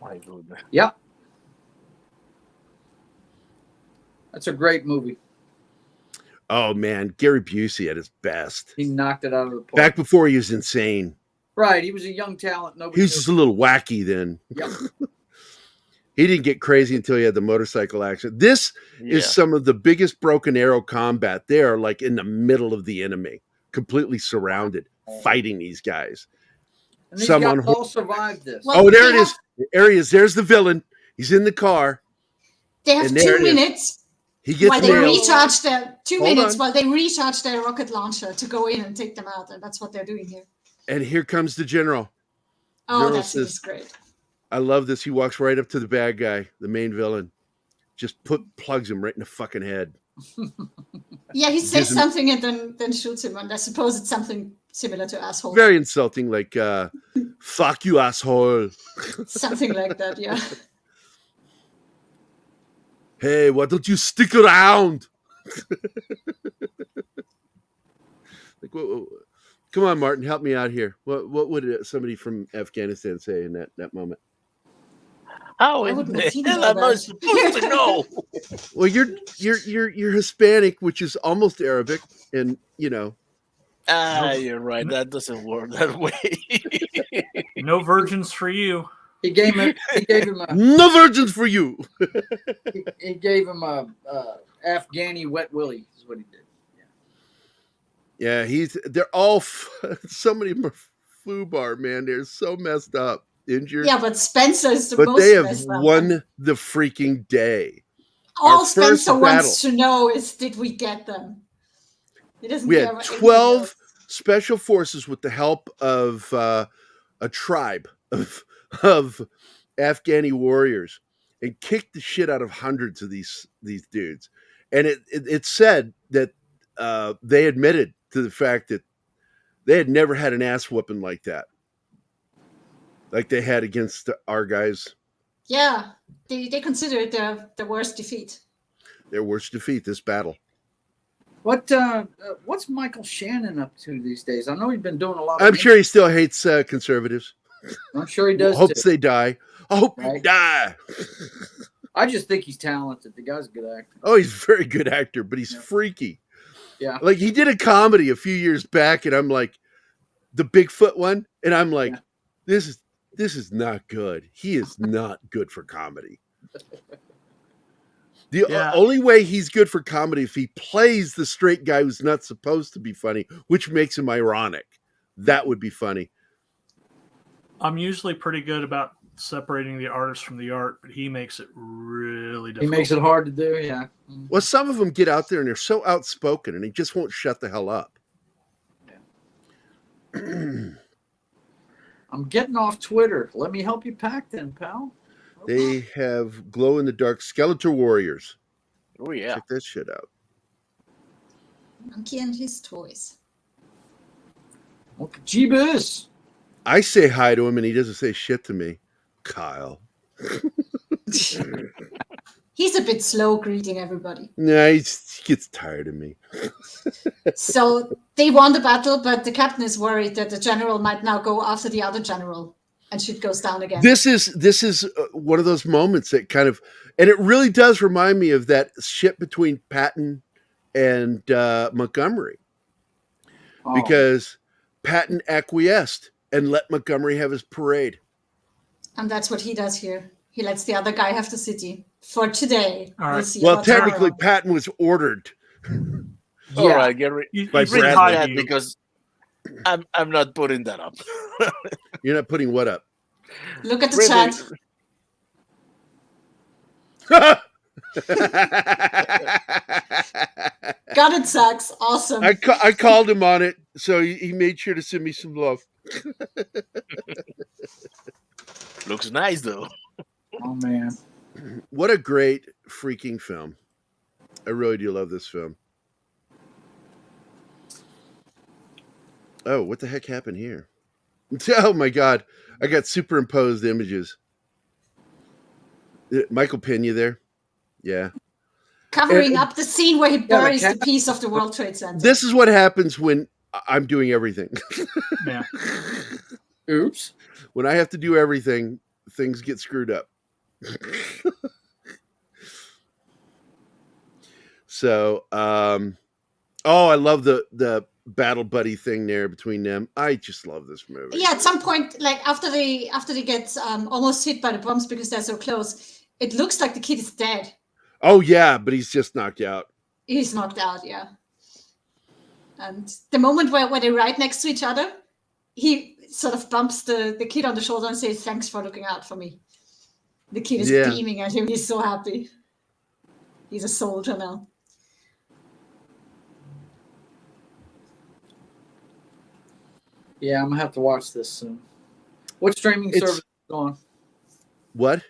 My goodness. Yeah. That's a great movie. Oh man, Gary Busey at his best. He knocked it out of the park. Back before he was insane. Right, he was a young talent. Nobody. He was just a little wacky then. Yep. He didn't get crazy until he had the motorcycle accident. This is some of the biggest broken arrow combat. They're like in the middle of the enemy, completely surrounded, fighting these guys. And these guys all survived this. Well, there it is. There he is. There's the villain. He's in the car. They have 2 minutes. He gets while they recharge their 2 Hold minutes on. while they recharge their rocket launcher to go in and take them out, and that's what they're doing here. And here comes the general. Oh, General that says, seems great. I love this. He walks right up to the bad guy, the main villain, just plugs him right in the fucking head. Yeah, he says Gives him- something and then shoots him, and I suppose it's something similar to asshole. Very insulting, like "fuck you, asshole." Something like that, yeah. Hey, why don't you stick around? Like, whoa. Come on, Martin, help me out here. What would somebody from Afghanistan say in that moment? How in the hell am I supposed to know? Well, you're Hispanic, which is almost Arabic, and you know. You're right. That doesn't work that way. No virgins for you. He gave him a no virgins for you. he gave him a Afghani wet willy. Is what he did. Yeah, they're all so many of them are foobar, man. They're so messed up, injured. Yeah, but Spencer's the but most they have messed up. won the freaking day. All Our Spencer first wants battle. to know is, did we get them? He doesn't We care had what 12 special forces with the help of a tribe of Afghani warriors and kicked the shit out of hundreds of these dudes. And it said that they admitted to the fact that they had never had an ass whooping like that, like they had against our guys. Yeah, they consider it the worst defeat. Their worst defeat, this battle. What's Michael Shannon up to these days? I know he's been doing a lot. I'm sure he still hates conservatives. I'm sure he does. Hopes too. they die. I hope you die. I just think he's talented. The guy's a good actor. Oh, he's a very good actor, but he's freaky. Yeah. Like he did a comedy a few years back, and I'm like, the Bigfoot one, and I'm like, this is not good. He is not good for comedy. The only way he's good for comedy if he plays the straight guy who's not supposed to be funny, which makes him ironic. That would be funny. I'm usually pretty good about separating the artist from the art, but he makes it really difficult. He makes it hard to do, yeah. Well, some of them get out there and they're so outspoken and he just won't shut the hell up. I'm getting off Twitter. Let me help you pack then, pal. They have glow-in-the-dark Skeletor Warriors. Oh, yeah. Check that shit out. Monkey and his toys. Jeebus. I say hi to him and he doesn't say shit to me. Kyle. He's a bit slow greeting everybody. Nah, he gets tired of me. So they won the battle, but the captain is worried that the general might now go after the other general and shit goes down again. This is one of those moments that kind of, and it really does remind me of that shit between Patton and Montgomery, because Patton acquiesced and let Montgomery have his parade. And that's what he does here. He lets the other guy have the city for today. All right. Well, technically, Patton was ordered. All right, Gerry. By Bring Bradley. that because I'm not putting that up. You're not putting what up? Look at the Really? chat. Got it, Sax. Awesome. I called him on it, so he made sure to send me some love. Looks nice, though. Oh, man. What a great freaking film. I really do love this film. Oh, what the heck happened here? Oh, my God. I got superimposed images. Michael Pena there? Yeah. Covering up the scene where he buries the piece of the World Trade Center. This is what happens when I'm doing everything. Yeah. Oops. When I have to do everything, things get screwed up. So, Oh, I love the battle buddy thing there between them. I just love this movie. Yeah, at some point, like after they get almost hit by the bombs because they're so close, it looks like the kid is dead. Oh yeah, but he's just knocked out. He's knocked out, yeah. And the moment where they're right next to each other, he sort of bumps the kid on the shoulder and says, "Thanks for looking out for me." The kid is beaming at him. He's so happy. He's a soldier now. Yeah, I'm gonna have to watch this soon. What streaming service is it on? What?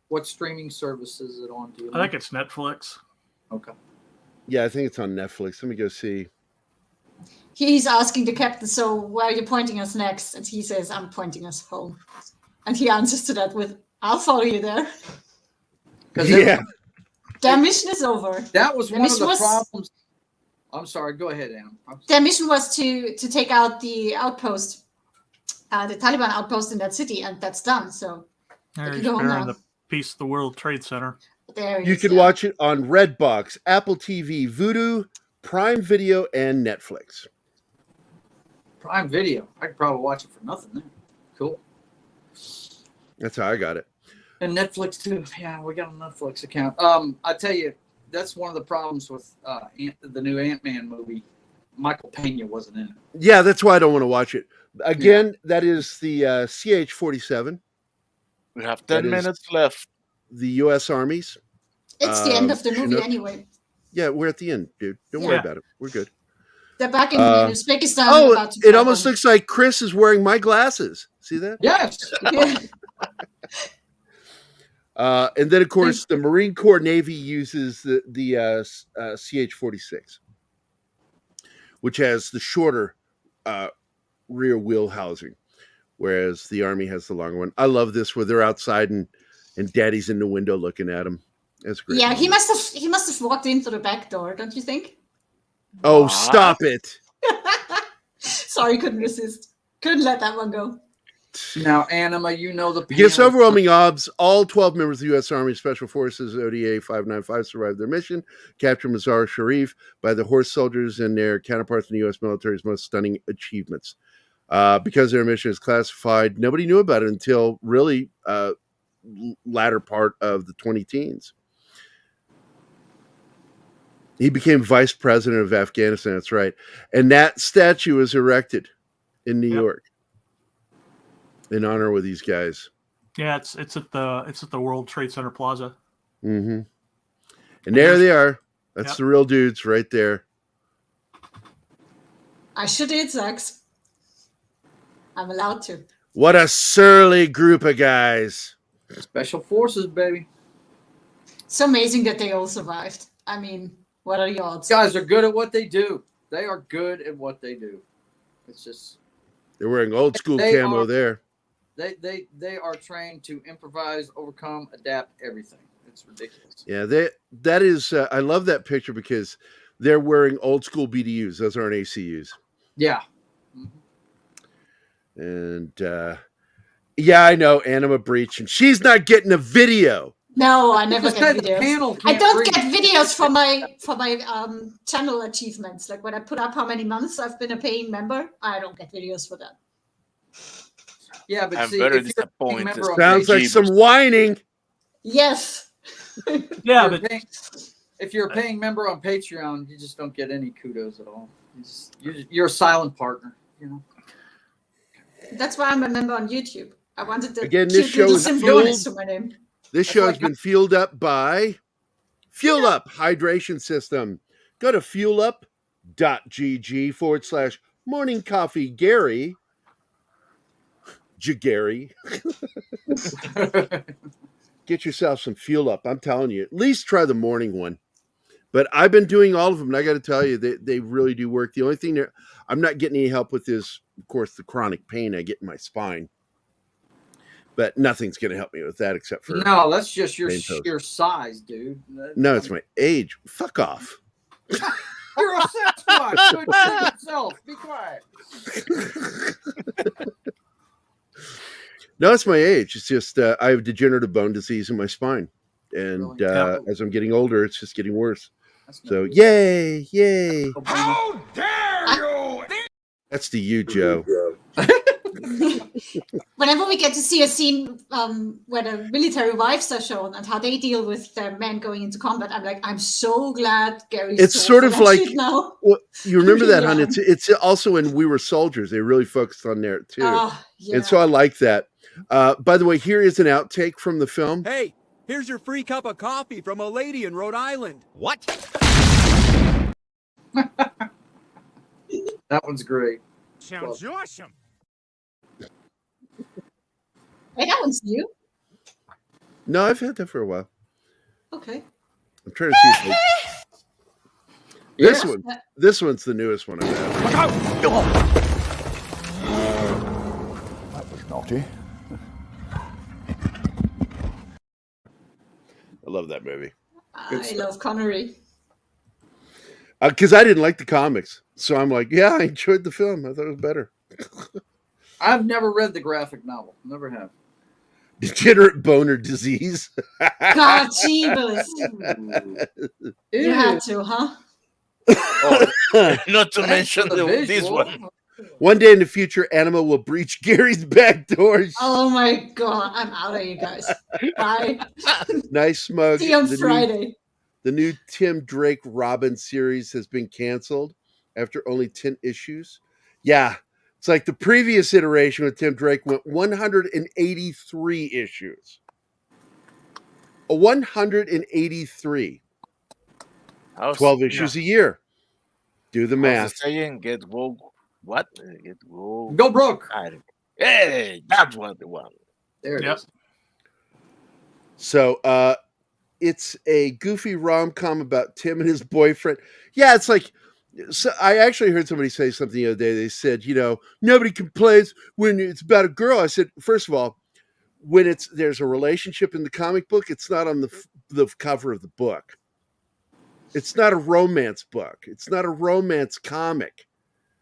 What streaming service is it on? Do you know? I think it's Netflix. Okay. Yeah, I think it's on Netflix. Let me go see. He's asking the captain, "So where are you pointing us next?" And he says, "I'm pointing us home." And he answers to that with, "I'll follow you there." Yeah. Their mission is over. That was one of the problems. I'm sorry. Go ahead, Anna. Their mission was to take out the outpost, the Taliban outpost in that city, and that's done. So There's the piece of the World Trade Center. There you can watch it on Redbox, Apple TV, Vudu, Prime Video, and Netflix. Prime Video. I could probably watch it for nothing there. Cool. That's how I got it. And Netflix too. Yeah, we got a Netflix account. I tell you, that's one of the problems with the new Ant-Man movie. Michael Pena wasn't in it. Yeah, that's why I don't want to watch it. Again, that is the CH-47. We have 10 minutes left. The U.S. Armies. It's the end of the movie anyway. Yeah, we're at the end, dude. Don't worry about it. We're good. They're back in Uzbekistan. Oh, about to it almost looks like Chris is wearing my glasses. See that? Yes. And then, of course, the Marine Corps Navy uses the CH-46, which has the shorter rear wheel housing, whereas the Army has the longer one. I love this where they're outside and Daddy's in the window looking at him. That's great. Yeah, he must have walked in through the back door, don't you think? Oh, stop it! Sorry, couldn't resist. Couldn't let that one go. Now, Anima, you know the Against overwhelming odds, all 12 members of the U.S. Army Special Forces ODA 595 survived their mission, captured Mazar Sharif by the horse soldiers and their counterparts in the U.S. military's most stunning achievements. Because their mission is classified, nobody knew about it until really latter part of the 2010s. He became vice president of Afghanistan. That's right. And that statue was erected in New York in honor of these guys. Yeah, it's at the World Trade Center Plaza. Mm-hmm. And there they are. That's the real dudes right there. I should eat, Zax. I'm allowed to. What a surly group of guys. Special Forces, baby. It's amazing that they all survived. I mean, what are the odds? Guys are good at what they do. They are good at what they do. It's just they're wearing old school camo there. They are trained to improvise, overcome, adapt everything. It's ridiculous. Yeah, that is. I love that picture because they're wearing old school BDUs. Those aren't ACUs. Yeah. Mm-hmm. And yeah, I know Anima breach, and she's not getting a video. No, I never get videos. I don't get videos for my channel achievements. Like when I put up how many months I've been a paying member, I don't get videos for that. Yeah, but I'm see, very if you're a paying disappointed. member on Sounds like some whining. Yes. Yeah, but if you're a paying member on Patreon, you just don't get any kudos at all. You're a silent partner, you know. That's why I'm a member on YouTube. I wanted to again. This show is fueled. To my name. This show has been fueled up by Fuel Up Hydration System. Go to fuelup.gg/morning coffee Gerry. Gerry. Get yourself some Fuel Up. I'm telling you, at least try the morning one. But I've been doing all of them, and I got to tell you, they really do work. The only thing I'm not getting any help with is, of course, the chronic pain I get in my spine. But nothing's going to help me with that except for... No, that's just your size, dude. No, it's my age. Fuck off. You're a Sasquatch. Go check yourself. Be quiet. No, it's my age. It's just I have degenerative bone disease in my spine. And as I'm getting older, it's just getting worse. So yay! How dare you! That's to you, Joe. Whenever we get to see a scene where the military wives are shown and how they deal with their men going into combat, I'm like, I'm so glad Gerry's. It's sort of like now. Well, you remember that, hon? Yeah. It's also in We Were Soldiers. They really focused on there too, Yeah. and so I like that. By the way, here is an outtake from the film. Hey, here's your free cup of coffee from a lady in Rhode Island. What? That one's great. Sounds awesome. Hey, that one's you. No, I've had that for a while. Okay. I'm trying to see if this one's the newest one I've had. Look out! That was naughty. I love that movie. I love Connery. Because I didn't like the comics, so I'm like, yeah, I enjoyed the film. I thought it was better. I've never read the graphic novel. Never have. Degenerate boner disease. God, Jeebus. You had to, huh? Not to mention this one. One day in the future, Anima will breach Gerry's back doors. Oh my God, I'm out of you guys. Bye. Nice smug. See you on Friday. The new Tim Drake Robin series has been canceled after only 10 issues. Yeah, it's like the previous iteration with Tim Drake went 183 issues. 183. 12 issues a year. Do the math. Saying get woke. What? Get woke. Go broke. Hey, that's what the one. There it is. So, it's a goofy rom-com about Tim and his boyfriend. Yeah, it's like, so I actually heard somebody say something the other day. They said, nobody complains when it's about a girl. I said, first of all, when there's a relationship in the comic book, it's not on the cover of the book. It's not a romance book. It's not a romance comic.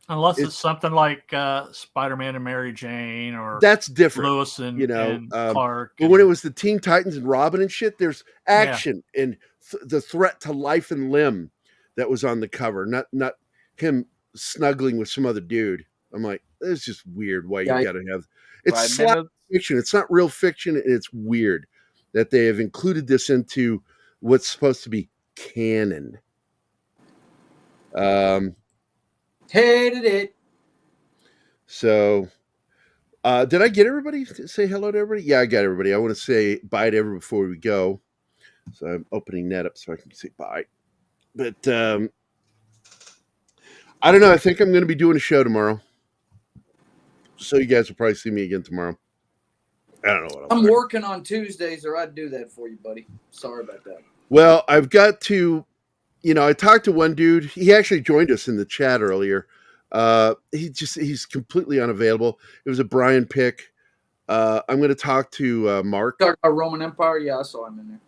Unless it's something like Spider-Man and Mary Jane, or that's different. Lewis and Clark. But when it was the Teen Titans and Robin and shit, there's action and the threat to life and limb that was on the cover, not him snuggling with some other dude. I'm like, it's just weird. Why you got to have it's fiction. It's not real fiction. And it's weird that they have included this into what's supposed to be canon. Hated it. So, did I get everybody to say hello to everybody? Yeah, I got everybody. I want to say bye to everyone before we go. So I'm opening that up so I can say bye. But I don't know. I think I'm going to be doing a show tomorrow. So you guys will probably see me again tomorrow. I don't know what I'm working on Tuesdays, or I'd do that for you, buddy. Sorry about that. Well, I've got to... I talked to one dude. He actually joined us in the chat earlier. He's completely unavailable. It was a Brian pick. I'm going to talk to Mark. Talk about Roman Empire. Yeah, I saw him in there.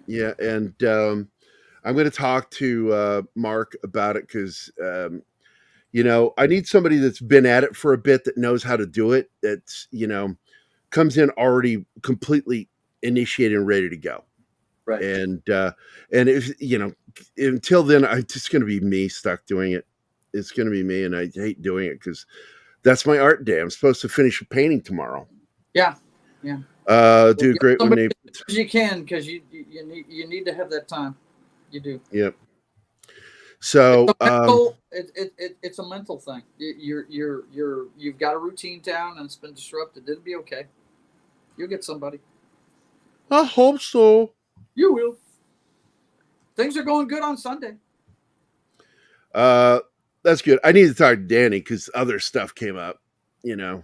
Yeah, and I'm going to talk to Mark about it because, I need somebody that's been at it for a bit that knows how to do it. That's, comes in already completely initiated and ready to go. Right. And if until then, it's just going to be me stuck doing it. It's going to be me, and I hate doing it because that's my art day. I'm supposed to finish a painting tomorrow. Yeah. Do a great one. As you can, because you need to have that time. You do. Yep. So it's a mental thing. You've got a routine down, and it's been disrupted. It'll be okay. You'll get somebody. I hope so. You will. Things are going good on Sunday. That's good. I need to talk to Danny because other stuff came up, and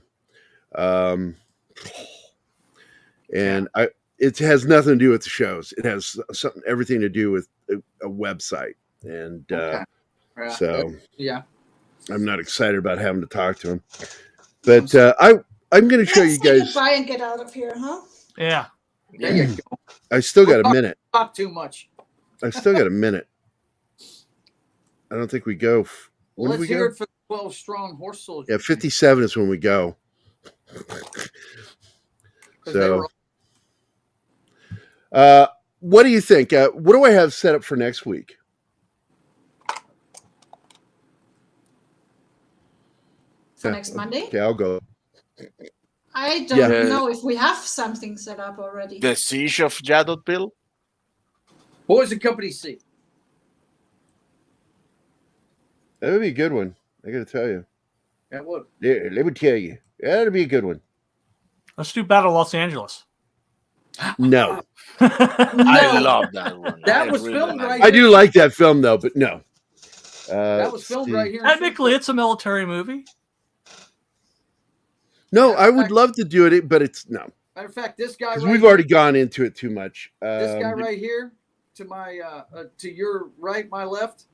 it has nothing to do with the shows. It has everything to do with a website, and so I'm not excited about having to talk to him. But I'm going to show you guys. Try and get out of here, huh? Yeah. There you go. I still got a minute. Not too much. I still got a minute. I don't think we go. Well, let's hear it for the 12 strong horse soldiers. Yeah, 57 is when we go. So, what do you think? What do I have set up for next week? for next Monday. Okay, I'll go. I don't know if we have something set up already. The Siege of Yadotville. Poison Company C. That would be a good one. I got to tell you. That would. Yeah, let me tell you. That'd be a good one. Let's do Battle Los Angeles. No. I love that one. That was filmed right I here. do like that film, though, but no. That was filmed right here. Technically, it's a military movie. No, I would love to do it, but it's no. Matter of fact, this guy. Because Right we've here, already gone into it too much. this guy right here, to my to your right, my left,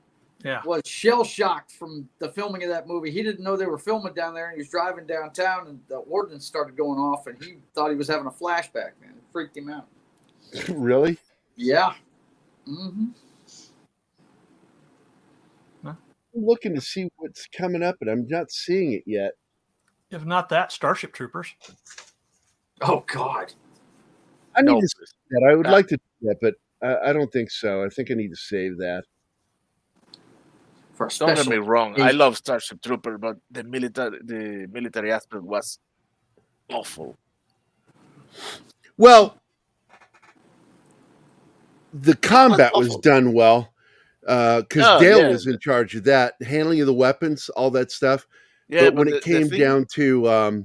Yeah. was shell shocked from the filming of that movie. He didn't know they were filming down there, and he was driving downtown, and the ordnance started going off, and he thought he was having a flashback. Man, it freaked him out. Really? Yeah. Mm-hmm. I'm looking to see what's coming up, and I'm not seeing it yet. If not that, Starship Troopers. Oh God. I need to see that. I would like to do that, but I don't think so. I think I need to save that. For Don't get me wrong. I love Starship Trooper, but the military aspect was awful. Well, the combat was done well because Dale was in charge of that, handling of the weapons, all that stuff. Yeah, but when it came down to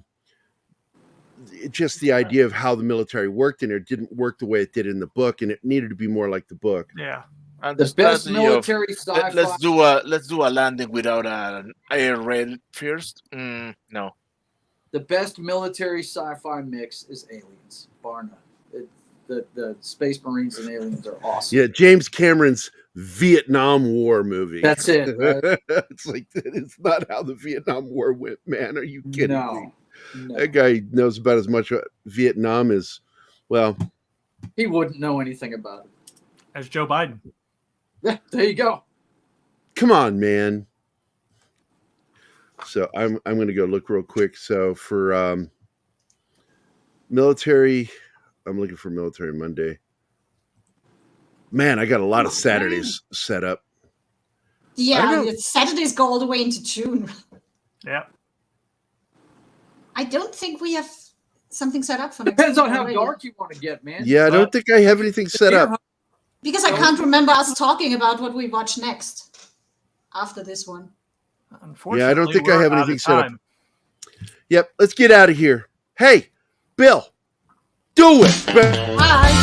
just the idea of how the military worked in there, it didn't work the way it did in the book, and it needed to be more like the book. Yeah. And the best military sci-fi. Let's do a landing without an air raid first. No. The best military sci-fi mix is Aliens, bar none. The Space Marines and Aliens are awesome. Yeah, James Cameron's Vietnam War movie. That's it. Right? It's like, it's not how the Vietnam War went, man. Are you kidding me? No. That guy knows about as much Vietnam as, well. He wouldn't know anything about it. As Joe Biden. Yeah, there you go. Come on, man. So I'm going to go look real quick. So for military, I'm looking for Military Monday. Man, I got a lot of Saturdays set up. Yeah, Saturdays go all the way into June. Yeah. I don't think we have something set up for next Depends on week how already. dark you want to get, man. Yeah, I don't think I have anything set up. Because I can't remember us talking about what we watch next after this one. Yeah, I don't think I have we're out anything of set up. time. Yep, let's get out of here. Hey, Bill, do it. Bye.